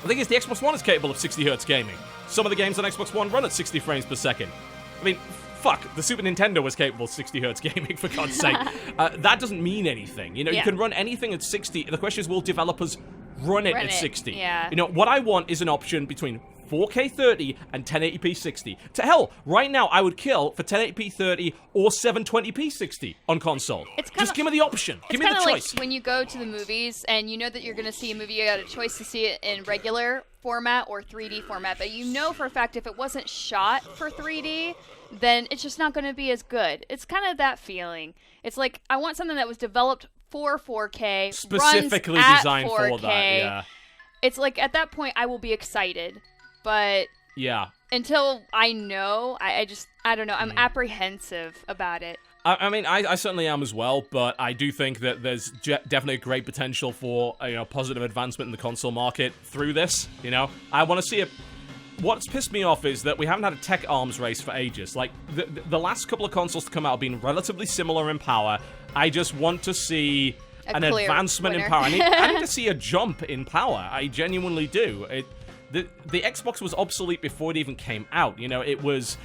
The thing is, the Xbox One is capable of 60 Hz gaming. Some of the games on Xbox One run at 60 frames per second. I mean, fuck, the Super Nintendo was capable of 60 Hz gaming, for God's sake. That doesn't mean anything. You can run anything at 60. The question is, will developers run it at 60? Yeah. What I want is an option between 4K 30 and 1080p 60. To hell, right now I would kill for 1080p 30 or 720p 60 on console. Just give me the option. Give me the choice. It's kind of like when you go to the movies and you know that you're going to see a movie, you got a choice to see it in regular format or 3D format, but you know for a fact if it wasn't shot for 3D, then it's just not going to be as good. It's kind of that feeling. It's like, I want something that was developed for 4K, specifically runs designed at 4K. For that, yeah. It's like, at that point, I will be excited. But yeah, until I know, I don't know. I'm apprehensive about it. I mean, I certainly am as well, but I do think that there's definitely a great potential for positive advancement in the console market through this. I want to see it. What's pissed me off is that we haven't had a tech arms race for ages. Like, the last couple of consoles to come out have been relatively similar in power. I just want to see an advancement in power. I need to see a jump in power. I genuinely do. the Xbox was obsolete before it even came out. You know, it was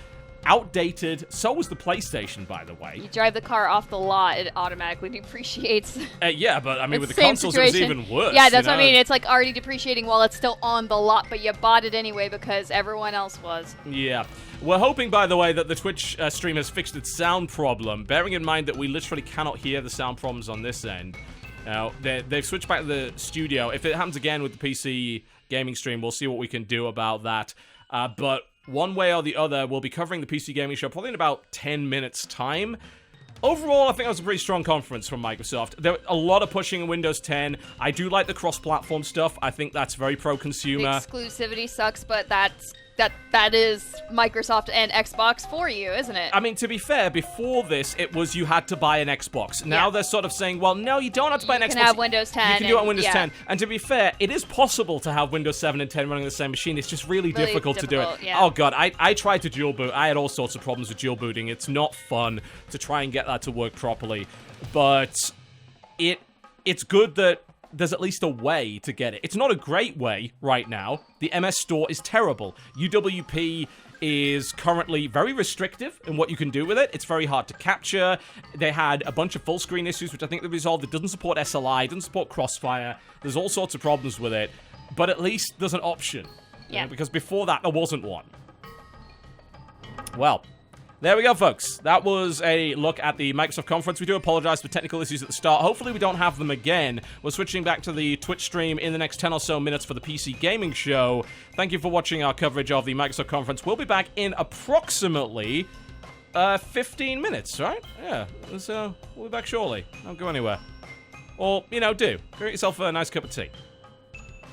outdated. So was the PlayStation, by the way. You drive the car off the lot, it automatically depreciates. Yeah, but I mean, with the Same consoles, situation. it was even worse. Yeah, that's you what know? I mean. It's like already depreciating while it's still on the lot, but you bought it anyway because everyone else was. Yeah. We're hoping, by the way, that the Twitch stream has fixed its sound problem, bearing in mind that we literally cannot hear the sound problems on this end. Now, they've switched back to the studio. If it happens again with the PC gaming stream, we'll see what we can do about that. But one way or the other, we'll be covering the PC gaming show probably in about 10 minutes' time. Overall, I think that was a pretty strong conference from Microsoft. There were a lot of pushing in Windows 10. I do like the cross-platform stuff. I think that's very pro-consumer. The exclusivity sucks, but that is Microsoft and Xbox for you, isn't it? I mean, to be fair, before this, it was you had to buy an Xbox. Now they're sort of saying, well, no, you don't have to buy an Xbox. You can have Windows 10. You can do it on Windows 10. And to be fair, it is possible to have Windows 7 and 10 running on the same machine. It's just really difficult to do it. Yeah. Oh, God, I tried to dual boot. I had all sorts of problems with dual booting. It's not fun to try and get that to work properly. But it's good that there's at least a way to get it. It's not a great way right now. The MS Store is terrible. UWP is currently very restrictive in what you can do with it. It's very hard to capture. They had a bunch of full screen issues, which I think they've resolved. It doesn't support SLI, doesn't support Crossfire. There's all sorts of problems with it. But at least there's an option. Yeah. You know, because before that, there wasn't one. Well, there we go, folks. That was a look at the Microsoft conference. We do apologize for technical issues at the start. Hopefully we don't have them again. We're switching back to the Twitch stream in the next 10 or so minutes for the PC Gaming Show. Thank you for watching our coverage of the Microsoft conference. We'll be back in approximately 15 minutes, right? Yeah, so we'll be back shortly. Don't go anywhere. Or, you know, do. Go get yourself a nice cup of tea.